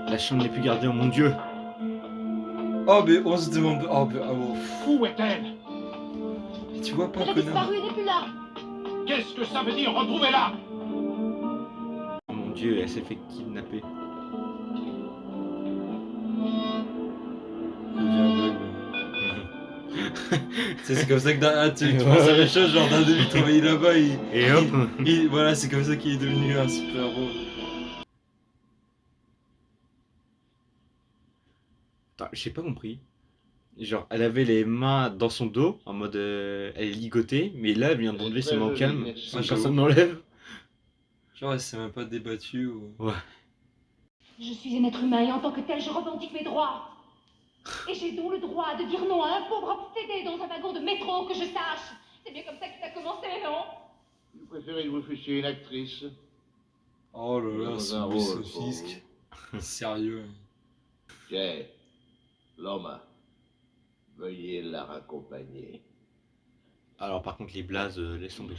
Speaker 2: La chambre n'est plus gardée, oh mon dieu.
Speaker 1: Oh, mais on se demande. Oh, mais, ah, bon.
Speaker 6: où est-elle?
Speaker 1: Mais tu vois pas,
Speaker 9: Elle a
Speaker 1: connard.
Speaker 9: disparu, elle n'est plus là.
Speaker 6: Qu'est-ce que ça veut dire? Retrouvez-la!
Speaker 2: Oh mon dieu, elle s'est fait kidnapper.
Speaker 1: Il devient aveugle. Tu sais, c'est comme ça que tu penses à la même chose, genre d'un début travailler là-bas,
Speaker 2: Et hop.
Speaker 1: voilà, c'est comme ça qu'il est devenu un super héros.
Speaker 2: Attends, j'ai pas compris. Genre, elle avait les mains dans son dos, en mode elle est ligotée, mais là elle vient d'enlever ses mains au calme, sans que personne n'enlève.
Speaker 1: Genre, elle s'est même pas débattue ou.
Speaker 9: Je suis un être humain et en tant que tel, je revendique mes droits. Et j'ai donc le droit de dire non à un pauvre obsédé dans un wagon de métro, que je sache. C'est bien comme ça que ça a commencé, non?
Speaker 3: Je préférais que vous fussiez une actrice.
Speaker 1: Oh là là,
Speaker 3: Dans
Speaker 1: ce
Speaker 3: un rôle
Speaker 1: Fisk. Sérieux.
Speaker 3: Pierre, Loma, veuillez la raccompagner.
Speaker 2: Alors par contre les blazes, laisse tomber.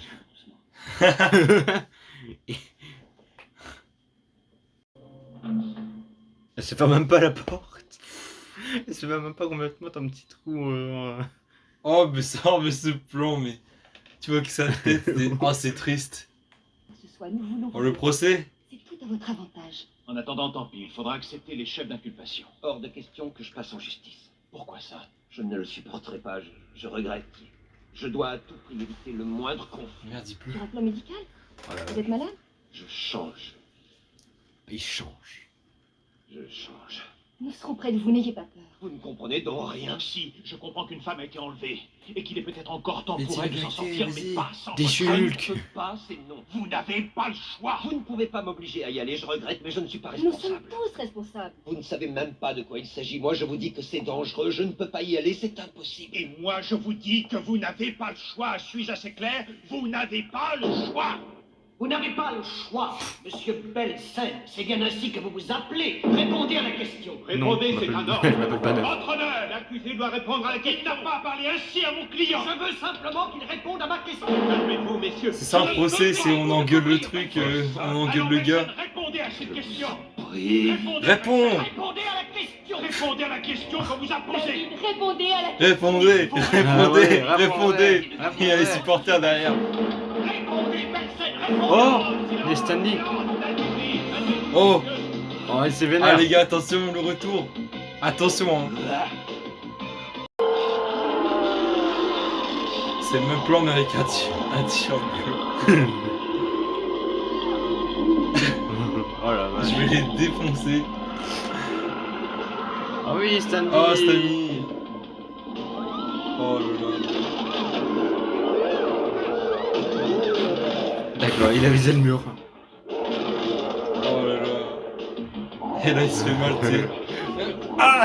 Speaker 2: Elle se ferme même pas la porte. Elle se ferme même pas complètement un petit trou.
Speaker 1: Oh, mais ce plan, mais. Tu vois que sa tête, oh, c'est triste.
Speaker 9: Ce soit nous voulons.
Speaker 1: Oh, le procès.
Speaker 9: C'est tout à votre avantage.
Speaker 6: En attendant, tant pis, il faudra accepter les chefs d'inculpation.
Speaker 3: Hors de question que je passe en justice.
Speaker 6: Pourquoi ça?
Speaker 3: Je ne le supporterai pas, je regrette. Je dois à tout prix éviter le moindre conflit.
Speaker 1: Merde, dis plus.
Speaker 9: Sur un plan médical?
Speaker 2: Oh là là.
Speaker 9: Vous êtes malade?
Speaker 3: Je change,
Speaker 2: Il change.
Speaker 3: je change.
Speaker 9: Nous serons près de vous, n'ayez pas peur.
Speaker 3: Vous ne comprenez donc rien.
Speaker 6: Si, je comprends qu'une femme a été enlevée et qu'il est peut-être encore temps
Speaker 1: Mais
Speaker 6: pour
Speaker 1: dis
Speaker 6: elle
Speaker 1: la
Speaker 6: de s'en
Speaker 1: vérité,
Speaker 6: sortir,
Speaker 1: vas-y.
Speaker 6: mais pas sans
Speaker 2: Des
Speaker 6: votre
Speaker 3: Je
Speaker 6: aide.
Speaker 3: ne
Speaker 2: Hulk.
Speaker 3: peux pas, c'est non.
Speaker 6: Vous n'avez pas le choix.
Speaker 3: Vous ne pouvez pas m'obliger à y aller, je regrette, mais je ne suis pas
Speaker 9: Nous sommes
Speaker 3: responsable.
Speaker 9: tous responsables.
Speaker 3: Vous ne savez même pas de quoi il s'agit. Moi, je vous dis que c'est dangereux, je ne peux pas y aller, c'est impossible.
Speaker 6: Et moi, je vous dis que vous n'avez pas le choix. Suis-je assez clair? Vous n'avez pas le choix.
Speaker 3: Vous n'avez pas le choix, monsieur Belsen. C'est bien ainsi que vous vous appelez. Répondez à la question.
Speaker 6: Répondez, c'est un ordre.
Speaker 2: Je m'appelle pas Neuf.
Speaker 6: Votre honneur, l'accusé doit répondre à la question. Il n'a pas parlé ainsi à mon client.
Speaker 3: Je veux simplement qu'il réponde à ma question.
Speaker 6: Calmez-vous, messieurs.
Speaker 1: C'est ça un procès, c'est on engueule le truc, on engueule le gars.
Speaker 6: Répondez à cette question.
Speaker 3: Oui.
Speaker 1: Réponds!
Speaker 3: Répondez à la question.
Speaker 6: Répondez à la question qu'on vous a posée.
Speaker 9: Répondez à la
Speaker 1: Répondez!
Speaker 2: Ah ouais,
Speaker 1: Répondez! Il y a les supporters derrière.
Speaker 3: Répondez, Belsen. Répondez.
Speaker 2: Oh, les Stanley.
Speaker 1: Oh!
Speaker 2: Oh, il s'est
Speaker 1: Ah
Speaker 2: vénère.
Speaker 1: les gars, attention, le retour! Attention, hein. C'est le même plan mais avec un t-shirt bleu.
Speaker 2: Oh la vache.
Speaker 1: Je vais les défoncer.
Speaker 2: Ah oui, Stanley.
Speaker 1: Oh, Stanley! Oh là là.
Speaker 2: D'accord, il a visé le mur.
Speaker 1: Oh là là. Et là, il se fait mal, tu sais. Ah!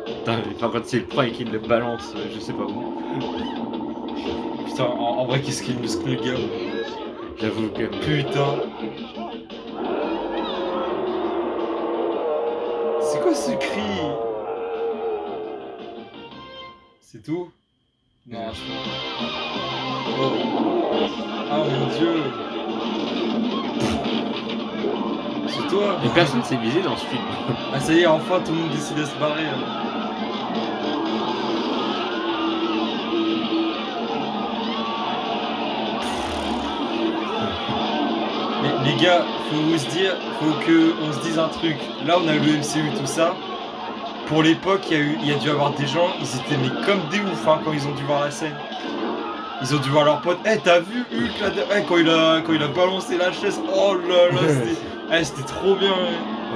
Speaker 2: Putain, mais par contre, s'il le prend et qu'il le balance, je sais pas où.
Speaker 1: Putain, en vrai, qu'est-ce qu'il muscle le gars?
Speaker 2: J'avoue que.
Speaker 1: Putain! C'est quoi ce cri? C'est tout? Non, je crois. Oh! Ah mon dieu! C'est toi?
Speaker 2: Mais personne s'est visé dans ce film.
Speaker 1: Ah ça y est, enfin tout le monde décide de se barrer. Mais les gars, faut que on se dise un truc. Là on a le MCU tout ça. Pour l'époque, il y a dû avoir des gens, ils étaient mais comme des ouf hein, quand ils ont dû voir la scène. Ils ont dû voir leur pote. Eh t'as vu Hulk là quand il a balancé la chaise. Oh là là, c'était trop bien.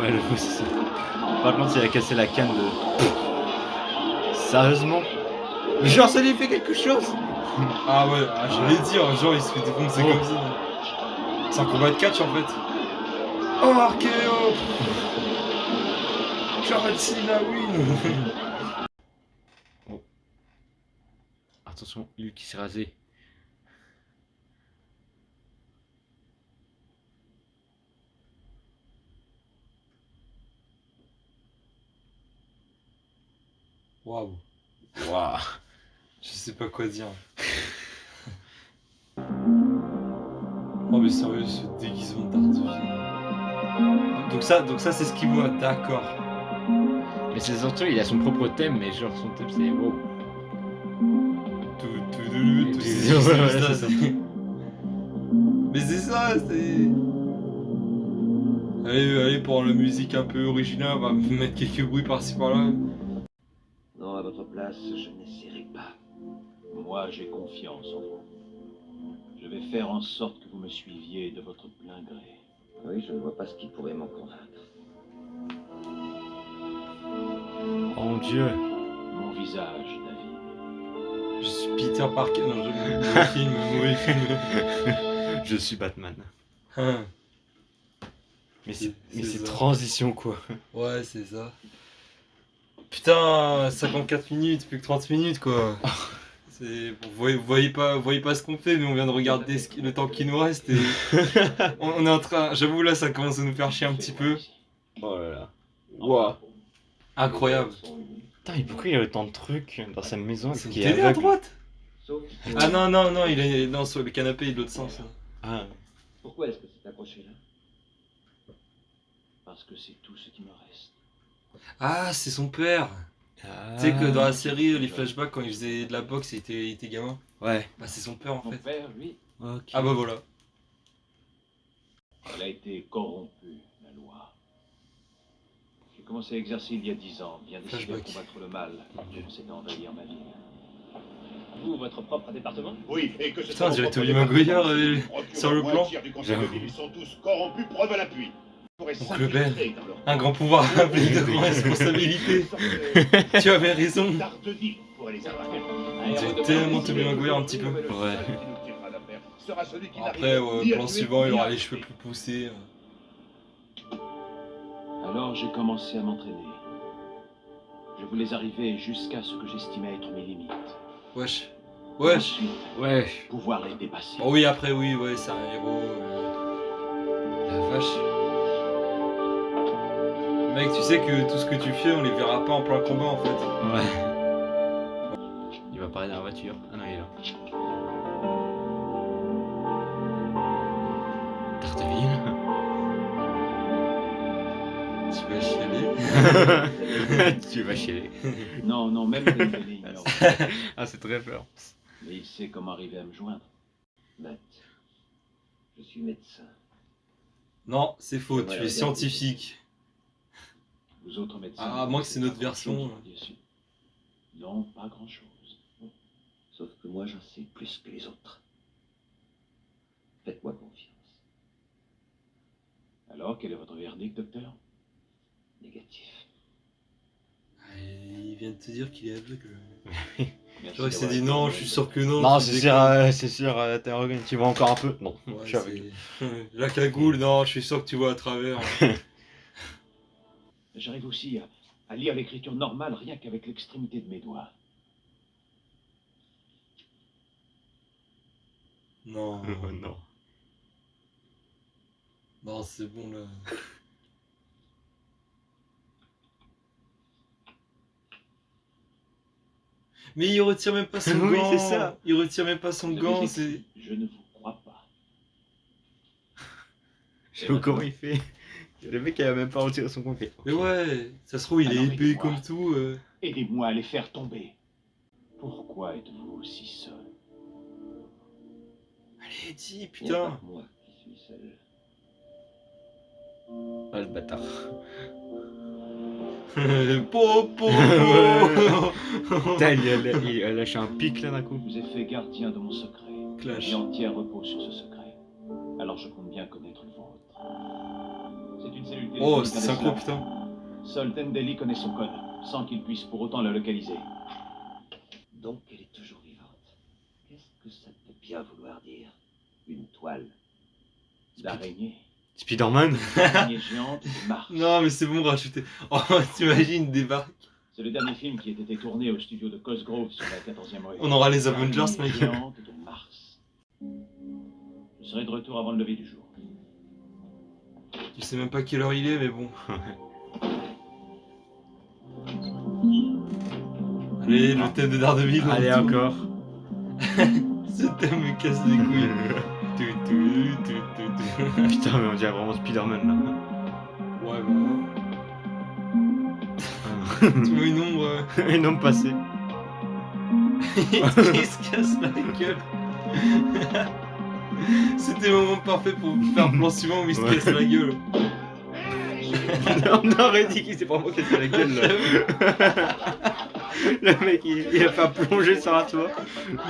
Speaker 2: Ouais, le c'est ça. Par contre, il a cassé la canne de. Sérieusement? Genre, ça lui fait quelque chose?
Speaker 1: Ah ouais, j'allais dire, genre il se fait défoncer comme ça. C'est un combat de catch en fait. Oh RKO! John Cena win!
Speaker 2: Oh. Attention, Hulk qui s'est rasé.
Speaker 1: Waouh!
Speaker 2: Waouh!
Speaker 1: Je sais pas quoi dire. Oh mais sérieux, ce déguisement d'Arthur. Donc ça c'est ce qu'il voit, d'accord.
Speaker 2: Mais c'est surtout, il a son propre thème, mais genre son thème c'est wow.
Speaker 1: Tout,
Speaker 2: c'est ça.
Speaker 1: Mais c'est ça, c'est. Allez, pour la musique un peu originale, on va mettre quelques bruits par-ci par-là.
Speaker 3: Non, à votre place, je n'essaierai pas.
Speaker 8: Moi, j'ai confiance en vous. Je vais faire en sorte que vous me suiviez de votre plein gré.
Speaker 3: Oui, je ne vois pas ce qui pourrait m'en convaincre.
Speaker 2: Oh mon dieu!
Speaker 8: Mon visage, David.
Speaker 1: Je suis Peter Parker. Non, mauvais film.
Speaker 2: Je suis Batman.
Speaker 1: Hein.
Speaker 2: Mais c'est
Speaker 1: ça.
Speaker 2: transition quoi.
Speaker 1: Ouais, c'est ça. Putain, 54 minutes, plus que 30 minutes quoi. Vous voyez pas ce qu'on fait, mais on vient de regarder le temps qui nous reste et on est en train. J'avoue là, ça commence à nous faire chier un petit peu.
Speaker 2: Oh là là. Waouh.
Speaker 1: Incroyable.
Speaker 2: Putain, mais pourquoi il y a autant de trucs dans sa maison?
Speaker 1: C'est une
Speaker 2: qui est
Speaker 1: télé à
Speaker 2: aveugle?
Speaker 1: droite.
Speaker 3: Sauf que-
Speaker 1: Ah non, il est non, sur le canapé de l'autre sens. Là.
Speaker 2: Ah.
Speaker 3: Pourquoi est-ce que c'est accroché là?
Speaker 8: Parce que c'est tout ce qui me reste.
Speaker 1: Ah, c'est son père. Tu sais que dans la série, les flashbacks, quand il faisait de la boxe, il était gamin.
Speaker 2: Ouais.
Speaker 1: Bah, c'est son père en
Speaker 8: Mon
Speaker 1: fait.
Speaker 8: père, lui,
Speaker 2: Ok.
Speaker 1: Ah bah voilà.
Speaker 8: elle a été corrompue, la loi. J'ai commencé à exercer il y a 10 ans, bien décidé à
Speaker 1: Flashback.
Speaker 8: combattre le mal. C'est envahir ma ville. Vous, votre propre département?
Speaker 6: Oui, et que ce
Speaker 1: Putain,
Speaker 6: soit
Speaker 1: on dirait
Speaker 6: votre
Speaker 1: Tobey
Speaker 6: département
Speaker 1: Maguire,
Speaker 6: qui procure
Speaker 1: sur le
Speaker 6: moins
Speaker 1: plan.
Speaker 6: tiers du conseil de
Speaker 2: J'avoue.
Speaker 6: ville. Ils sont tous corrompus, preuve à l'appui. Pourrait
Speaker 1: Oncle
Speaker 6: s'infiltrer
Speaker 1: Ben,
Speaker 6: dans leur
Speaker 1: un grand pouvoir appelé de grandes responsabilités. Tu avais raison.
Speaker 6: Tardevis pourrait les abattre.
Speaker 1: C'est tellement Tobey Maguire un petit peu.
Speaker 2: Ouais.
Speaker 6: Celui qui nous tirera d'affaire sera celui qui
Speaker 1: Après,
Speaker 6: n'arrivera ni à
Speaker 1: plan
Speaker 6: tuer,
Speaker 1: suivant, il
Speaker 6: ni
Speaker 1: aura
Speaker 6: à
Speaker 1: les cheveux
Speaker 6: tuer.
Speaker 1: plus poussés.
Speaker 8: Alors j'ai commencé à m'entraîner. Je voulais arriver jusqu'à ce que j'estimais être mes limites.
Speaker 1: Wesh. Ouais.
Speaker 3: Ensuite,
Speaker 2: Ouais.
Speaker 3: pouvoir les dépasser.
Speaker 1: Oh oui, après, oui, ouais, c'est un héros. La vache. Mec, tu sais que tout ce que tu fais, on les verra pas en plein combat en fait.
Speaker 2: Ouais. Il va parler dans la voiture. Ah non, il est là. Daredevil.
Speaker 1: Tu vas chialer.
Speaker 2: Tu vas chialer.
Speaker 3: Non, non, même Dembélé ignore.
Speaker 2: Ah, c'est très fort.
Speaker 3: Mais il sait comment arriver à me joindre. Matt, je suis médecin.
Speaker 1: Non, c'est faux,
Speaker 3: Ouais,
Speaker 1: tu es
Speaker 3: regarde.
Speaker 1: scientifique.
Speaker 3: Vous autres médecins.
Speaker 1: Ah, à moins que c'est notre
Speaker 3: pas grand-chose
Speaker 1: version.
Speaker 3: aujourd'hui dessus. Non, pas grand-chose. Sauf que moi, j'en sais plus que les autres. Faites-moi confiance. Alors, quel est votre verdict, docteur? Négatif.
Speaker 1: Ah, il vient de te dire qu'il est aveugle.
Speaker 3: Merci
Speaker 1: Genre, il s'est
Speaker 3: d'avoir
Speaker 1: dit
Speaker 3: été
Speaker 1: non,
Speaker 3: honnête.
Speaker 1: je suis sûr que non.
Speaker 2: Non,
Speaker 1: tu
Speaker 2: c'est
Speaker 1: déconnes.
Speaker 2: sûr, t'es arrogant. Tu vois encore un peu? Non,
Speaker 1: Ouais,
Speaker 2: je suis aveugle.
Speaker 1: La cagoule, non, je suis sûr que tu vois à travers.
Speaker 3: J'arrive aussi à lire l'écriture normale rien qu'avec l'extrémité de mes doigts.
Speaker 1: Non,
Speaker 2: Non.
Speaker 1: non, c'est bon là. Mais il retire même pas son
Speaker 2: Oui,
Speaker 1: gant.
Speaker 2: c'est ça.
Speaker 1: Il retire même pas son
Speaker 3: Vous avez
Speaker 1: gant.
Speaker 3: écrit,
Speaker 1: C'est.
Speaker 3: je ne vous crois pas.
Speaker 2: Je sais pas comment il fait. Le mec, il a même pas retiré son complet.
Speaker 1: Mais ouais, ça se trouve, il est
Speaker 3: Alors,
Speaker 1: épais
Speaker 3: aidez-moi.
Speaker 1: comme tout.
Speaker 3: Aidez-moi à les faire tomber. Pourquoi êtes-vous aussi seul?
Speaker 1: Allez, dis,
Speaker 3: Il n'y a
Speaker 1: putain.
Speaker 3: pas que moi qui suis seul.
Speaker 2: Ah, le bâtard.
Speaker 1: Po, po, po.
Speaker 2: Putain, il a lâché un pic là d'un coup.
Speaker 3: Je vous ai fait gardien de mon secret. Ma
Speaker 1: Clash.
Speaker 3: vie entière repose sur ce secret. Alors je compte bien connaître le vôtre. C'est une cellule
Speaker 1: Oh,
Speaker 3: téléphonique
Speaker 1: c'est synchro,
Speaker 3: indécelable.
Speaker 1: putain.
Speaker 3: Seul Dendeli connaît son code, sans qu'il puisse pour autant la localiser. Donc elle est toujours vivante. Qu'est-ce que ça peut bien vouloir dire? Une toile d'araignée.
Speaker 2: Spider-Man.
Speaker 3: Araignée géante de Mars.
Speaker 1: Non, mais c'est bon, racheter. Oh, t'imagines, débarque.
Speaker 3: C'est le dernier film qui a été tourné au studio de Cosgrove sur la 14e rue.
Speaker 1: On aura les Avengers,
Speaker 3: Araignée
Speaker 1: mec.
Speaker 3: géante de Mars. Je serai de retour avant le lever du jour.
Speaker 1: Tu sais même pas quelle heure il est, mais bon. Allez, le thème de Daredevil.
Speaker 2: Allez,
Speaker 1: tout.
Speaker 2: encore.
Speaker 1: Ce thème me casse les couilles.
Speaker 2: Putain, mais on dirait vraiment Spider-Man là.
Speaker 1: Ouais, bah. Tu vois une ombre.
Speaker 2: Un homme passé.
Speaker 1: Il se casse la gueule. C'était le moment parfait pour faire un plan suivant où il se
Speaker 2: Ouais.
Speaker 1: casse la gueule.
Speaker 2: On aurait dit qu'il s'est vraiment cassé la gueule là. Le mec, il a fait un plongée sur un toit.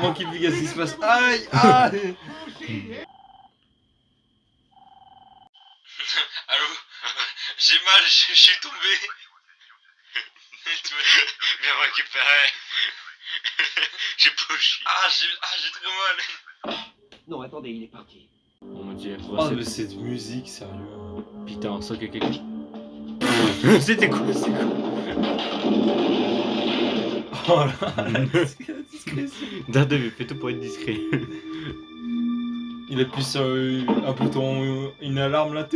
Speaker 1: Moi qui plus qu'est-ce qui se passe. Aïe, aïe. Allô, j'ai mal, je suis tombé.
Speaker 2: Viens me récupérer. J'ai pas chier.
Speaker 1: Ah, j'ai trop mal.
Speaker 3: Non, attendez, il est parti.
Speaker 2: Oh mon dieu.
Speaker 1: Oh, mais cette musique, sérieux.
Speaker 2: Putain, on sent que quelqu'un. C'était quoi? C'est quoi?
Speaker 1: Oh là,
Speaker 2: Daredevil, fais tout pour être discret.
Speaker 1: il appuie sur un bouton, une alarme là.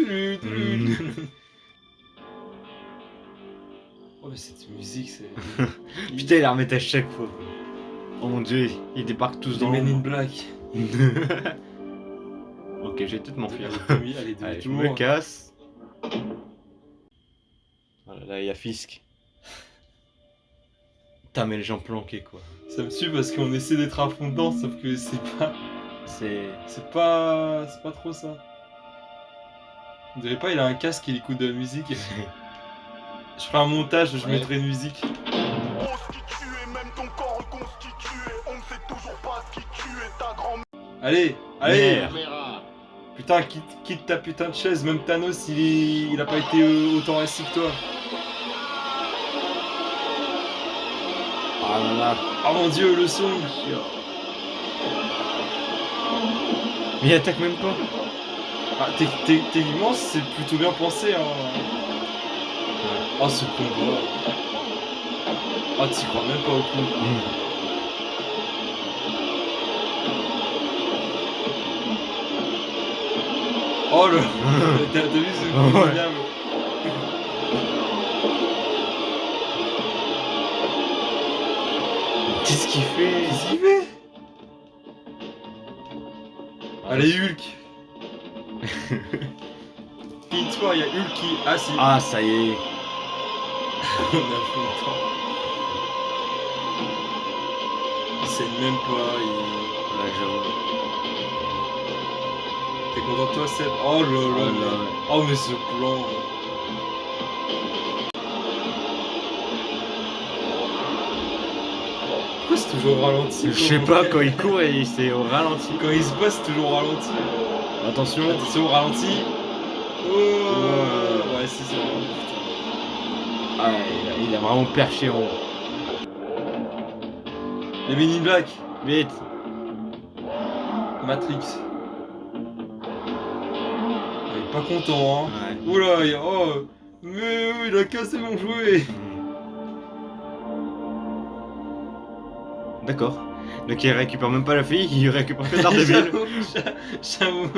Speaker 1: Oh, mais cette musique, c'est.
Speaker 2: Putain, il la remet à chaque fois. Oh mon dieu, ils débarquent tous
Speaker 1: Les
Speaker 2: dans
Speaker 1: Men in
Speaker 2: l'ombre.
Speaker 1: Black.
Speaker 2: Ok, je vais tout m'enfuir.
Speaker 1: Allez, allez,
Speaker 2: Allez, je
Speaker 1: demi-tour.
Speaker 2: me casse. Voilà, là, il y a Fisk. Putain, mais les gens planqués quoi.
Speaker 1: Ça me tue parce qu'on essaie d'être à fond dedans, sauf que c'est pas
Speaker 2: C'est.
Speaker 1: trop ça. Vous savez pas, il a un casque et il écoute de la musique. Je ferai un montage, je mettrai une musique. Allez, allez.
Speaker 2: Merde.
Speaker 1: Putain, quitte ta putain de chaise, même Thanos, il a pas été autant assis que toi.
Speaker 2: Ah là là.
Speaker 1: Oh mon dieu, le son.
Speaker 2: Mais il attaque même pas.
Speaker 1: Ah, techniquement, c'est plutôt bien pensé. Hein. Oh, ce combat. Oh, t'y crois même pas au coup. Oh le. T'as vu ce coup
Speaker 2: Ouais.
Speaker 1: diable?
Speaker 2: Qu'est-ce qu'il fait?
Speaker 1: Qu'est-ce qu'il fait? Allez Hulk. Finis-toi, il y a Hulk qui. Ah si.
Speaker 2: Ah, ça y est.
Speaker 1: On a fait le temps. Il saigne même pas.
Speaker 2: Ouais, j'avoue.
Speaker 1: T'es content de toi, Seb? Oh là là là. Oh mais ce plan. Pourquoi c'est toujours au ralenti?
Speaker 2: Je sais pas, quand il court et c'est au ralenti.
Speaker 1: Quand il se bat, c'est toujours au ralenti.
Speaker 2: Attention.
Speaker 1: Attention au ralenti. Oh ouais, c'est ça.
Speaker 2: Ah, il a vraiment perché en haut.
Speaker 1: Les Men in Black.
Speaker 2: Vite.
Speaker 1: Matrix. Il est pas content, hein.
Speaker 2: Ouais.
Speaker 1: Oula, oh, mais il a cassé mon jouet.
Speaker 2: D'accord. Donc il récupère même pas la fille, il récupère que Daredevil.
Speaker 1: J'avoue.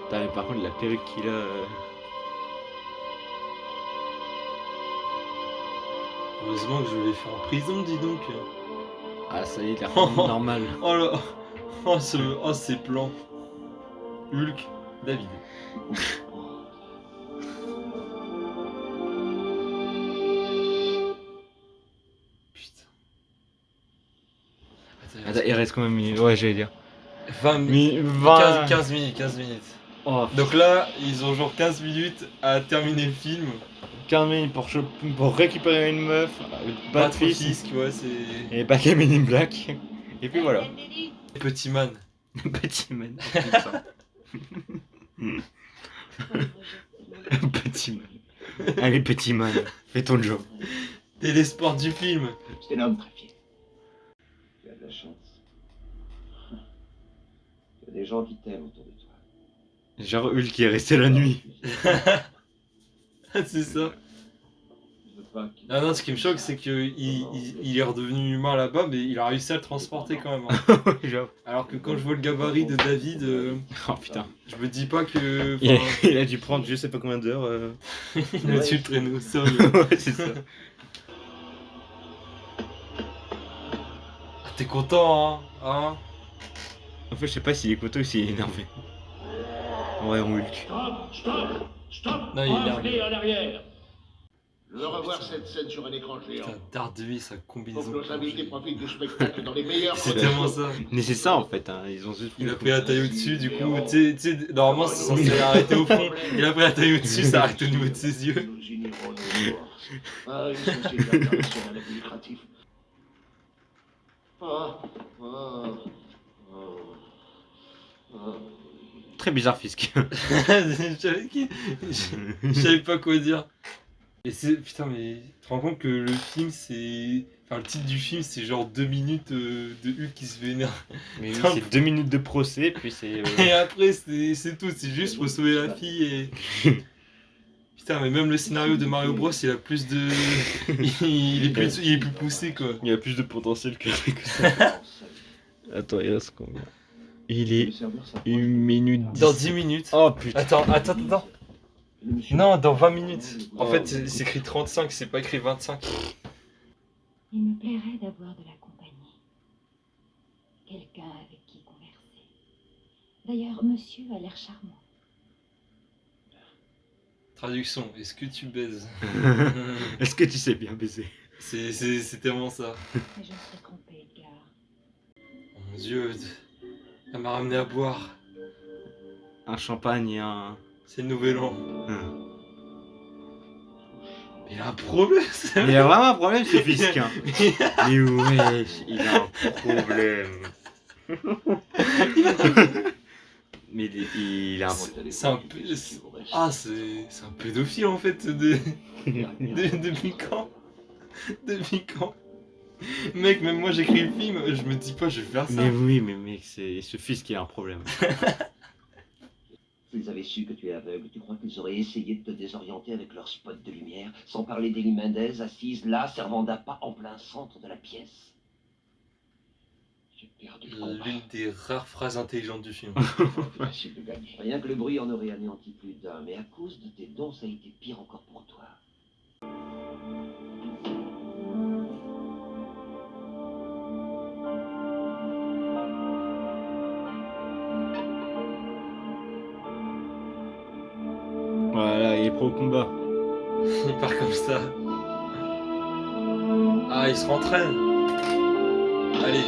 Speaker 2: Putain, mais par contre, la perruque qu'il a.
Speaker 1: Heureusement que je l'ai fait en prison, dis donc.
Speaker 2: Ah, ça y est, il est revenu normal.
Speaker 1: Oh là, oh, ces plans. Hulk, David. Putain.
Speaker 2: Attends, il reste combien de minutes? Ouais, j'allais dire.
Speaker 1: 20 minutes. 15 minutes, 15 minutes.
Speaker 2: Oh,
Speaker 1: Donc là, ils ont genre 15 minutes à terminer le film.
Speaker 2: 15 minutes pour récupérer une meuf, battre
Speaker 1: Battre
Speaker 2: Fisk
Speaker 1: Fisk, ouais, c'est.
Speaker 2: et back à Men in Black. Et puis voilà.
Speaker 1: Petit man.
Speaker 2: Petit man. Petit man. Allez, petit man, fais ton job.
Speaker 1: T'es l'espoir du film.
Speaker 3: C'est un homme très fier. Tu as de la chance. Tu as des gens qui t'aiment autour de toi.
Speaker 2: Genre Hulk qui est resté la nuit.
Speaker 1: C'est ça.
Speaker 3: Je veux pas qu'il-
Speaker 1: Ah non, ce qui me choque, c'est qu'il est redevenu humain là-bas, mais il a réussi à le transporter quand même. Hein.
Speaker 2: Genre.
Speaker 1: Alors que quand je vois le gabarit de David,
Speaker 2: Oh putain.
Speaker 1: je me dis pas que.
Speaker 2: Il a dû prendre je sais pas combien d'heures.
Speaker 1: Il a su le traîner au sol.
Speaker 2: Ouais, c'est ça.
Speaker 1: Ah, t'es content, hein?
Speaker 2: En fait, je sais pas s'il est content ou s'il est énervé. Ouais, on Hulk.
Speaker 4: Stop.
Speaker 1: Non, il est énervé.
Speaker 4: Revenez en arrière. Je veux revoir cette scène sur un écran géant.
Speaker 1: Putain, Daredevil, sa
Speaker 4: Faut
Speaker 1: combinaison.
Speaker 4: que nos invités profitent du spectacle dans les meilleures
Speaker 1: C'est
Speaker 4: conditions.
Speaker 1: tellement ça.
Speaker 2: Mais c'est ça en fait, hein. Ils ont juste.
Speaker 1: Il a pris la taille au-dessus, du coup, tu sais, normalement c'est censé arrêter au fond. Il a pris la taille au-dessus, ça arrête au niveau de ses yeux.
Speaker 4: Nous unirons nos forces. Ah, une société internationale à but lucratif.
Speaker 2: Très bizarre, Fisk.
Speaker 1: Je savais pas quoi dire. Et c'est. Putain, mais tu te rends compte que le film c'est. Enfin, le titre du film c'est genre 2 minutes de Hulk qui se vénère.
Speaker 2: Mais oui, c'est 2 minutes de procès, puis c'est.
Speaker 1: Et après, c'est tout, c'est juste pour sauver la fille et. Putain, mais même le scénario de Mario Bros, il a plus de. il est plus poussé quoi.
Speaker 2: Il y a plus de potentiel que ça. Attends, il reste combien? Il est 1 minute 10.
Speaker 1: Dans 10 minutes.
Speaker 2: Oh putain.
Speaker 1: Attends. Non, dans 20 minutes. En fait, c'est écrit 35, c'est pas écrit 25.
Speaker 9: Il me plairait d'avoir de la compagnie. Quelqu'un avec qui converser. D'ailleurs, monsieur a l'air charmant.
Speaker 1: Traduction, est-ce que tu baises?
Speaker 2: Est-ce que tu sais bien baiser?
Speaker 1: C'est tellement ça.
Speaker 9: Mais je me serais trompée, Edgar.
Speaker 1: Oh mon dieu, elle m'a ramené à boire.
Speaker 2: Un champagne et un.
Speaker 1: C'est le nouvel an. Il a un problème, ça.
Speaker 2: Il a vraiment un problème, ce Fisk. Hein. Mais wesh, il a un problème. Mais il a un problème.
Speaker 1: C'est un peu. Ah, c'est un pédophile en fait. Depuis quand? Depuis quand? Mec, même moi j'écris le film, je me dis pas, je vais faire ça.
Speaker 2: Mais oui, mais mec, c'est ce Fisk qui a un problème.
Speaker 3: S'ils avaient su que tu es aveugle, tu crois qu'ils auraient essayé de te désorienter avec leur spot de lumière, sans parler d'Eli Mendez assise là, servant d'appât en plein centre de la pièce?
Speaker 4: Perdre le combat.
Speaker 1: L'une des rares phrases intelligentes du film.
Speaker 4: Facile de gagner.
Speaker 3: Rien que le bruit en aurait anéanti plus d'un, mais à cause de tes dons, ça a été pire encore pour toi.
Speaker 2: Voilà, il est pro au combat.
Speaker 1: Il part comme ça. Ah, il se rentraîne. Allez.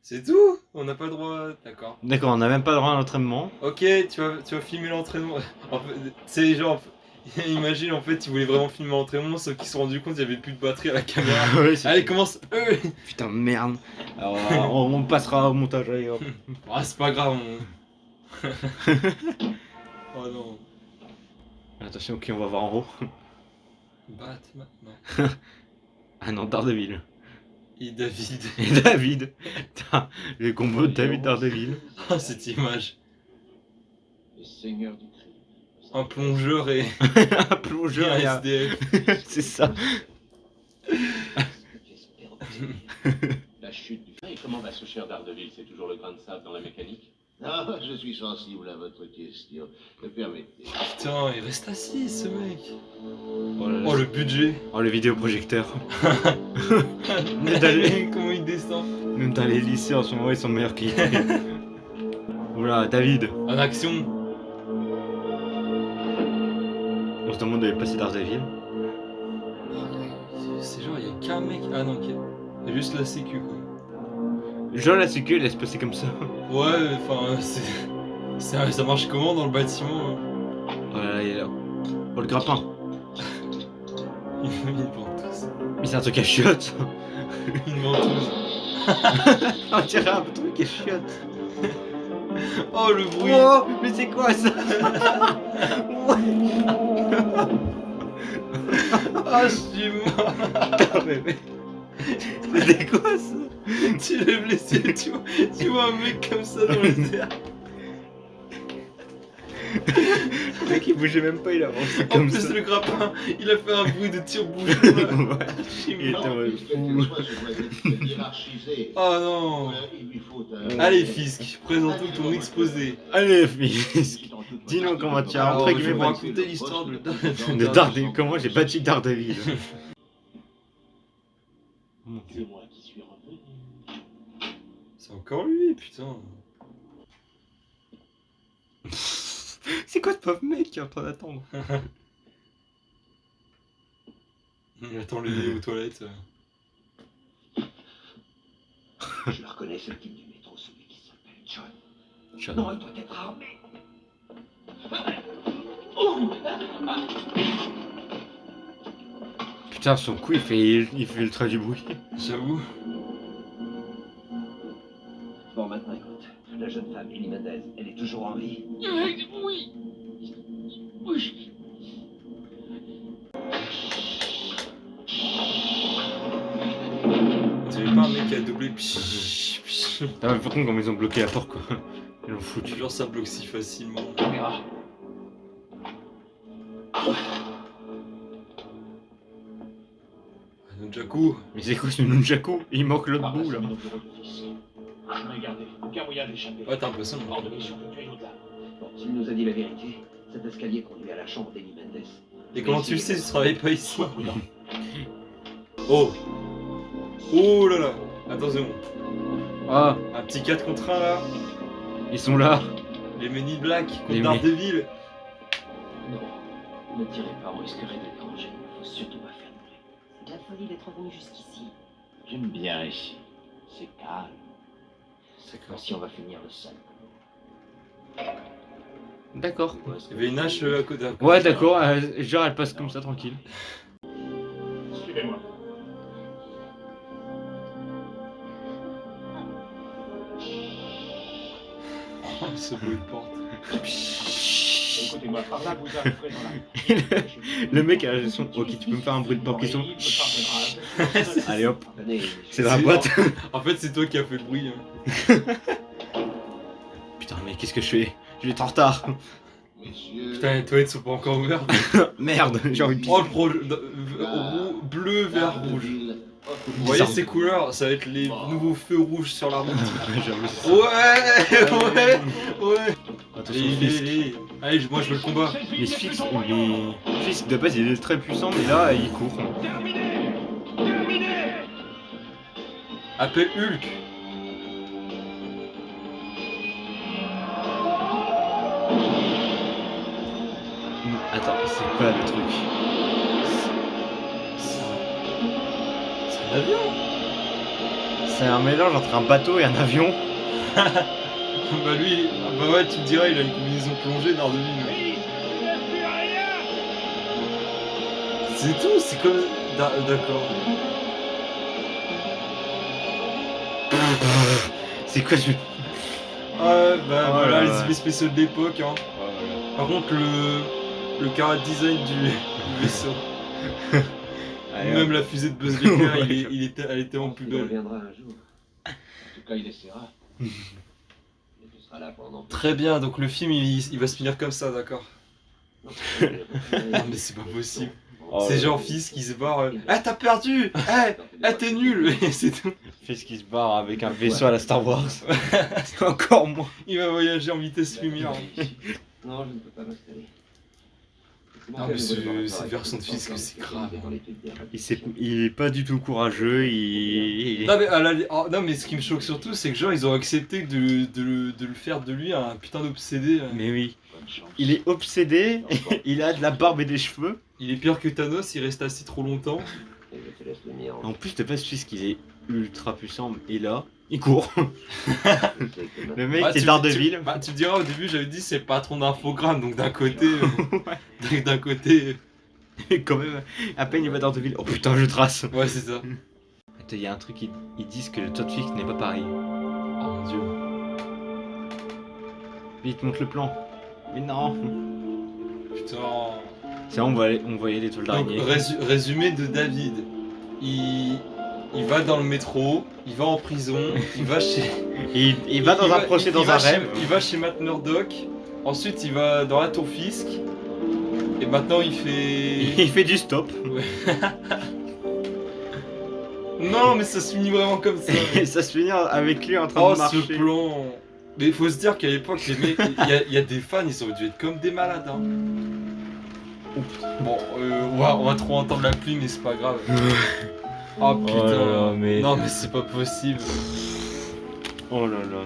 Speaker 1: C'est tout? On n'a pas le droit. D'accord.
Speaker 2: D'accord, on n'a même pas droit à l'entraînement.
Speaker 1: Ok, tu vas filmer l'entraînement. En fait, c'est genre. Imagine en fait, ils voulaient vraiment filmer l'entraînement, sauf qu'ils se sont rendus compte qu'il n'y avait plus de batterie à la caméra.
Speaker 2: Ouais, c'est-
Speaker 1: Allez, commence.
Speaker 2: Putain, merde. Alors, on passera au montage. Allez, hop.
Speaker 1: Ah, c'est pas grave. Oh non.
Speaker 2: Attention, ok, on va voir en haut.
Speaker 1: Batman. Non.
Speaker 2: Ah non, Daredevil.
Speaker 1: Et David.
Speaker 2: Et David. Putain, le combo de David Daredevil.
Speaker 1: Oh, cette image.
Speaker 4: Les seigneurs du crime.
Speaker 1: Un plongeur et
Speaker 2: Un plongeur
Speaker 1: un
Speaker 2: et un-
Speaker 1: SDF.
Speaker 2: C'est ça.
Speaker 3: J'espère obtenir.
Speaker 4: La chute du...
Speaker 8: Et comment va ce cher Daredevil? C'est toujours le grain de sable dans la mécanique?
Speaker 4: Ah, je suis sensible à votre question. Permettez.
Speaker 1: Putain, il reste assis ce mec.
Speaker 2: Oh, là là.
Speaker 1: Oh, le budget.
Speaker 2: Oh, le vidéoprojecteur.
Speaker 1: Comment il descend.
Speaker 2: Même dans les lycées en ce moment, ils sont meilleurs qu'il. Voilà, David.
Speaker 1: En action.
Speaker 2: On se demande où est passé Daredevil.
Speaker 1: C'est genre, il y a qu'un mec. Ah non, ok. Il y a juste la sécu quoi.
Speaker 2: Genre la sécu, elle laisse passer comme ça.
Speaker 1: Ouais, enfin, ça marche comment dans le bâtiment?
Speaker 2: Oh là là, il est là. Oh, le grappin.
Speaker 1: Ils vendent tous.
Speaker 2: Mais c'est un truc à chiottes.
Speaker 1: Ils vendent tous.
Speaker 2: On dirait un truc à chiottes.
Speaker 1: Oh, le bruit.
Speaker 2: Oh, mais c'est quoi ça?
Speaker 1: Ah, je suis mort.
Speaker 2: C'était quoi ça?
Speaker 1: Tu l'as blessé, tu vois un mec comme ça dans le air.
Speaker 2: Le mec il bougeait même pas, il avançait
Speaker 1: En
Speaker 2: comme
Speaker 1: plus,
Speaker 2: ça.
Speaker 1: le grappin, il a fait un bruit de tire-bouchon là.
Speaker 2: Ouais.
Speaker 1: Je suis
Speaker 2: Il était
Speaker 1: mort.
Speaker 2: en mode
Speaker 4: Puisque qu'elle soit, je dois être hiérarchisée.
Speaker 1: Oh non.
Speaker 4: Il lui faut un...
Speaker 1: Allez, Fisk, présente-nous ton exposé.
Speaker 2: Allez, fils. Dis-nous comment tu as
Speaker 1: Alors,
Speaker 2: entre
Speaker 1: je vais
Speaker 2: guillemets
Speaker 1: vous
Speaker 2: battu
Speaker 1: raconter l'histoire de
Speaker 2: de Daredevil. Comment j'ai battu Daredevil?
Speaker 8: C'est moi qui suis revenu.
Speaker 1: C'est encore lui, putain.
Speaker 2: C'est quoi ce pauvre mec qui est en train d'attendre?
Speaker 1: Il attend le nez aux toilettes.
Speaker 3: Je le reconnais, c'est le type du métro, celui qui s'appelle John.
Speaker 2: John.
Speaker 3: Non, il doit être armé.
Speaker 2: Putain, son coup il fait ultra du bruit.
Speaker 1: J'avoue.
Speaker 3: Bon, maintenant écoute. La jeune femme, Ellie Mendez, elle est toujours en vie.
Speaker 8: Oui.
Speaker 1: On dirait pas un mec qui a doublé. Psh, psh.
Speaker 2: Ah, mais par contre, comme ils ont bloqué la porte quoi. Ils l'ont foutu.
Speaker 1: Genre ça bloque si facilement.
Speaker 8: Caméra.
Speaker 1: Ah, Nunchaku.
Speaker 2: Mais c'est quoi ce nunchaku? Il manque l'autre bout là.
Speaker 8: Au bureau du fils. Regardez, aucun moyen d'échapper.
Speaker 1: Ouais, t'as l'impression de
Speaker 8: Hors de mission, tu es au-delà.
Speaker 3: Bon, s'il nous a dit la vérité, cet escalier conduit à la chambre d'Ellie Mendez.
Speaker 1: Et comment tu le sais, tu travailles pas ici?
Speaker 8: Sois prudent.
Speaker 1: Oh. Oh là là. Attention.
Speaker 2: Ah,
Speaker 1: Un petit 4 contre 1 là.
Speaker 2: ils sont là.
Speaker 1: Les Men in Black contre
Speaker 2: Les
Speaker 1: Daredevil.
Speaker 3: Non, ne tirez pas, on risquerait de déranger. Il ne faut surtout pas faire de bruit.
Speaker 5: C'est de la folie d'être venu jusqu'ici.
Speaker 4: J'aime bien ici. C'est calme.
Speaker 3: Cette fois-ci, on va finir le seul.
Speaker 2: D'accord.
Speaker 1: Il y avait une hache à côté.
Speaker 2: Ouais, d'accord. Genre, elle passe comme ça tranquille.
Speaker 8: Suivez-moi.
Speaker 1: Oh, ce bruit de porte.
Speaker 8: Écoutez-moi, par là, vous arriverez dans la...
Speaker 2: Le mec a la son. Ok, tu peux me faire un bruit de porte qui sonne. Allez hop,
Speaker 3: Tenez,
Speaker 2: c'est dans la
Speaker 1: C'est-
Speaker 2: boîte.
Speaker 1: En fait, c'est toi qui as fait le bruit. Hein.
Speaker 2: Putain, mais qu'est-ce que je fais? Je vais être en retard.
Speaker 4: Messieurs,
Speaker 1: Putain, les toilettes sont pas encore ouvertes.
Speaker 2: Merde, j'ai envie de
Speaker 1: Oh,
Speaker 2: pisser.
Speaker 1: le projet. Bleu, vert, rouge.
Speaker 4: Daredevil
Speaker 1: Vous voyez ces couleurs, ça va être les nouveaux feux rouges sur la route.
Speaker 2: J'avoue, c'est ça.
Speaker 1: Ouais.
Speaker 2: Attention, Fisk.
Speaker 1: Allez, moi je veux le combat.
Speaker 2: Mais Fisk de base il est très puissant, mais là il court.
Speaker 1: Appelle Hulk.
Speaker 2: Attends, c'est quoi le truc?
Speaker 1: C'est un avion.
Speaker 2: C'est un mélange entre un bateau et un avion.
Speaker 1: Bah lui, bah ouais, tu me dirais, il a une combinaison plongée Daredevil. C'est tout, c'est comme... D'accord.
Speaker 2: C'est quoi ce...
Speaker 1: Ouais, bah voilà, les
Speaker 2: ouais.
Speaker 1: effets spéciaux de l'époque, hein. Par contre, le chara design du vaisseau,
Speaker 2: Allez,
Speaker 1: même la fusée de Buzz Lightyear, elle était en plus
Speaker 3: Il
Speaker 1: belle.
Speaker 3: reviendra un jour.
Speaker 4: En tout cas, il essaiera.
Speaker 3: Et tu seras là pendant.
Speaker 1: Très bien, donc le film il va se finir comme ça, d'accord.
Speaker 3: Non,
Speaker 1: mais c'est pas possible.
Speaker 2: Oh,
Speaker 1: C'est genre fils qui se barre. Ah, t'as perdu! T'es nul! Et c'est tout.
Speaker 2: Fisk qui se barre avec un vaisseau à la Star Wars. C'est encore moins.
Speaker 1: Il va voyager en vitesse lumière.
Speaker 3: Non, je ne peux pas m'installer.
Speaker 1: Non, mais cette version de Fisk, c'est grave.
Speaker 2: Il est pas du tout courageux, il...
Speaker 1: Non mais, non mais ce qui me choque surtout, c'est que genre ils ont accepté de le faire de lui un putain d'obsédé.
Speaker 2: Mais oui. Il est obsédé, il a de la barbe et des cheveux.
Speaker 1: Il est pire que Thanos, il reste assis trop longtemps.
Speaker 3: Et je te laisse le mien.
Speaker 2: En plus de base, Fisk il est ultra puissant, et là, il court. Le mec c'est Daredevil.
Speaker 1: Tu me diras au début j'avais dit c'est le patron d'infogramme, donc d'un côté... d'un côté...
Speaker 2: Quand même, à peine il va Daredevil, oh putain je trace.
Speaker 1: Ouais c'est ça.
Speaker 2: Il y a un truc, ils disent que le Todd Fisk n'est pas pareil.
Speaker 1: Oh mon dieu.
Speaker 2: Vite, montre le plan. Mais non.
Speaker 1: Putain...
Speaker 2: C'est bon, on voyait l'étoile
Speaker 1: Donc
Speaker 2: d'araignée.
Speaker 1: résumé de David. Il va dans le métro, il va en prison, il va chez...
Speaker 2: Il va dans un procès dans un rêve.
Speaker 1: Il va chez Matt Murdock, ensuite il va dans la tour Fisk, et maintenant il fait...
Speaker 2: Il fait du stop.
Speaker 1: Ouais. Non mais ça se finit vraiment comme ça.
Speaker 2: Et ça se finit avec lui en train
Speaker 1: Oh
Speaker 2: de marcher.
Speaker 1: ce plan. Mais il faut se dire qu'à l'époque les mecs, il y a des fans, ils auraient dû être comme des malades hein. Bon, on va trop entendre la pluie mais c'est pas grave. Oh putain,
Speaker 2: Oh là là, mais...
Speaker 1: Non mais c'est pas possible.
Speaker 2: Oh là là,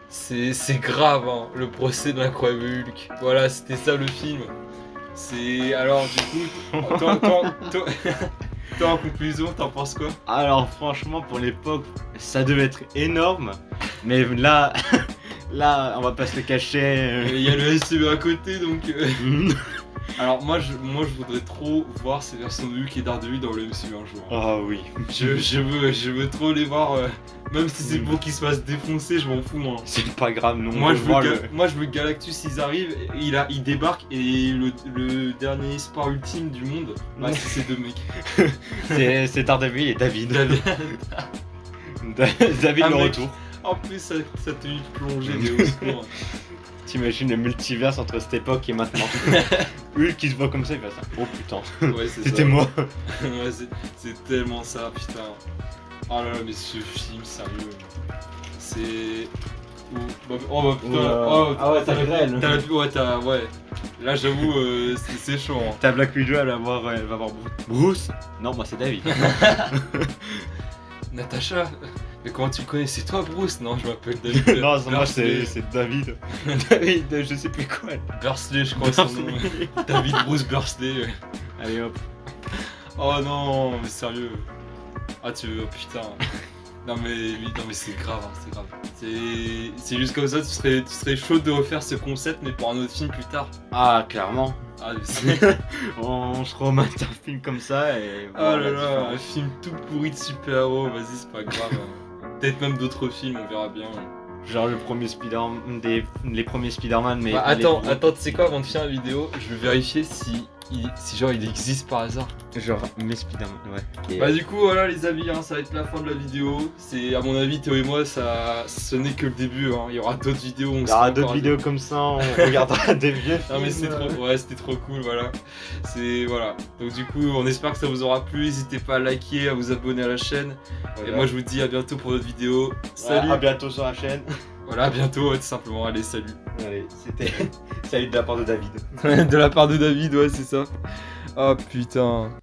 Speaker 1: C'est grave hein, le procès de l'incroyable Hulk. Voilà, c'était ça le film. C'est... Alors du coup, toi en conclusion, t'en penses quoi?
Speaker 2: Alors franchement, pour l'époque, ça devait être énorme. Mais là, là, on va pas se le cacher.
Speaker 1: Il y a le SCB à côté donc... Alors moi je voudrais trop voir ces versions de Hulk et Daredevil dans le MCU un jour.
Speaker 2: Ah oui.
Speaker 1: Je veux trop les voir, même si c'est pour qu'ils se fassent défoncer, je m'en fous hein.
Speaker 2: C'est pas grave non.
Speaker 1: Moi je veux Galactus, ils arrivent, il débarque et le dernier espoir ultime du monde, bah c'est ces deux mecs.
Speaker 2: C'est Daredevil et David. David
Speaker 1: Un
Speaker 2: le
Speaker 1: mec.
Speaker 2: retour.
Speaker 1: En plus sa tenue de plongée des au secours.
Speaker 2: T'imagines le multiverse entre cette époque et maintenant. Hulk qui se voit comme ça, il va ça. Oh putain.
Speaker 1: Ouais c'est
Speaker 2: C'était
Speaker 1: ça.
Speaker 2: moi.
Speaker 1: Ouais c'est tellement ça putain. Oh là là mais ce film sérieux. C'est... Oh bah putain. Oh,
Speaker 2: ah ouais, t'as le réel.
Speaker 1: Ouais. Là j'avoue c'est chaud hein.
Speaker 2: T'as Black Widow, elle va voir Bruce. Non, moi c'est David.
Speaker 1: Natacha. Mais comment tu le connais? C'est toi Bruce? Non je m'appelle David.
Speaker 2: Non, moi
Speaker 1: Bursley.
Speaker 2: c'est David. David, je sais plus quoi.
Speaker 1: Bursley je crois son nom. David Bruce Bursley. Ouais.
Speaker 2: Allez hop.
Speaker 1: Oh non mais sérieux. Ah tu veux... Oh, putain. Non mais c'est grave, hein, c'est grave. C'est juste comme ça, tu serais chaud de refaire ce concept mais pour un autre film plus tard.
Speaker 2: Ah, clairement.
Speaker 1: Ah mais c'est...
Speaker 2: On se remate un film comme ça et...
Speaker 1: Oh là là, un film tout pourri de super-héros, vas-y c'est pas grave. Hein. Peut-être même d'autres films, on verra bien.
Speaker 2: Genre le premier Spider-Man, les premiers Spider-Man mais...
Speaker 1: Bah, attends, tu sais quoi, avant de finir la vidéo, je vais vérifier si si genre il existe par hasard.
Speaker 2: Genre, mais Spider-Man, ouais. Et,
Speaker 1: Bah du coup voilà les amis, hein, ça va être la fin de la vidéo. C'est à mon avis Théo et moi ce n'est que le début, hein. Il y aura d'autres vidéos.
Speaker 2: il y aura d'autres vidéos comme ça, on regardera des vieux films.
Speaker 1: Non mais c'était trop cool, voilà. Voilà. Donc du coup on espère que ça vous aura plu. N'hésitez pas à liker, à vous abonner à la chaîne.
Speaker 2: Voilà.
Speaker 1: Et moi je vous dis à bientôt pour d'autres vidéos. Salut.
Speaker 2: À bientôt sur la chaîne.
Speaker 1: Voilà, à bientôt, ouais, tout simplement. Allez, salut.
Speaker 2: Allez, c'était salut de la part de David.
Speaker 1: De la part de David, ouais, c'est ça. Oh putain.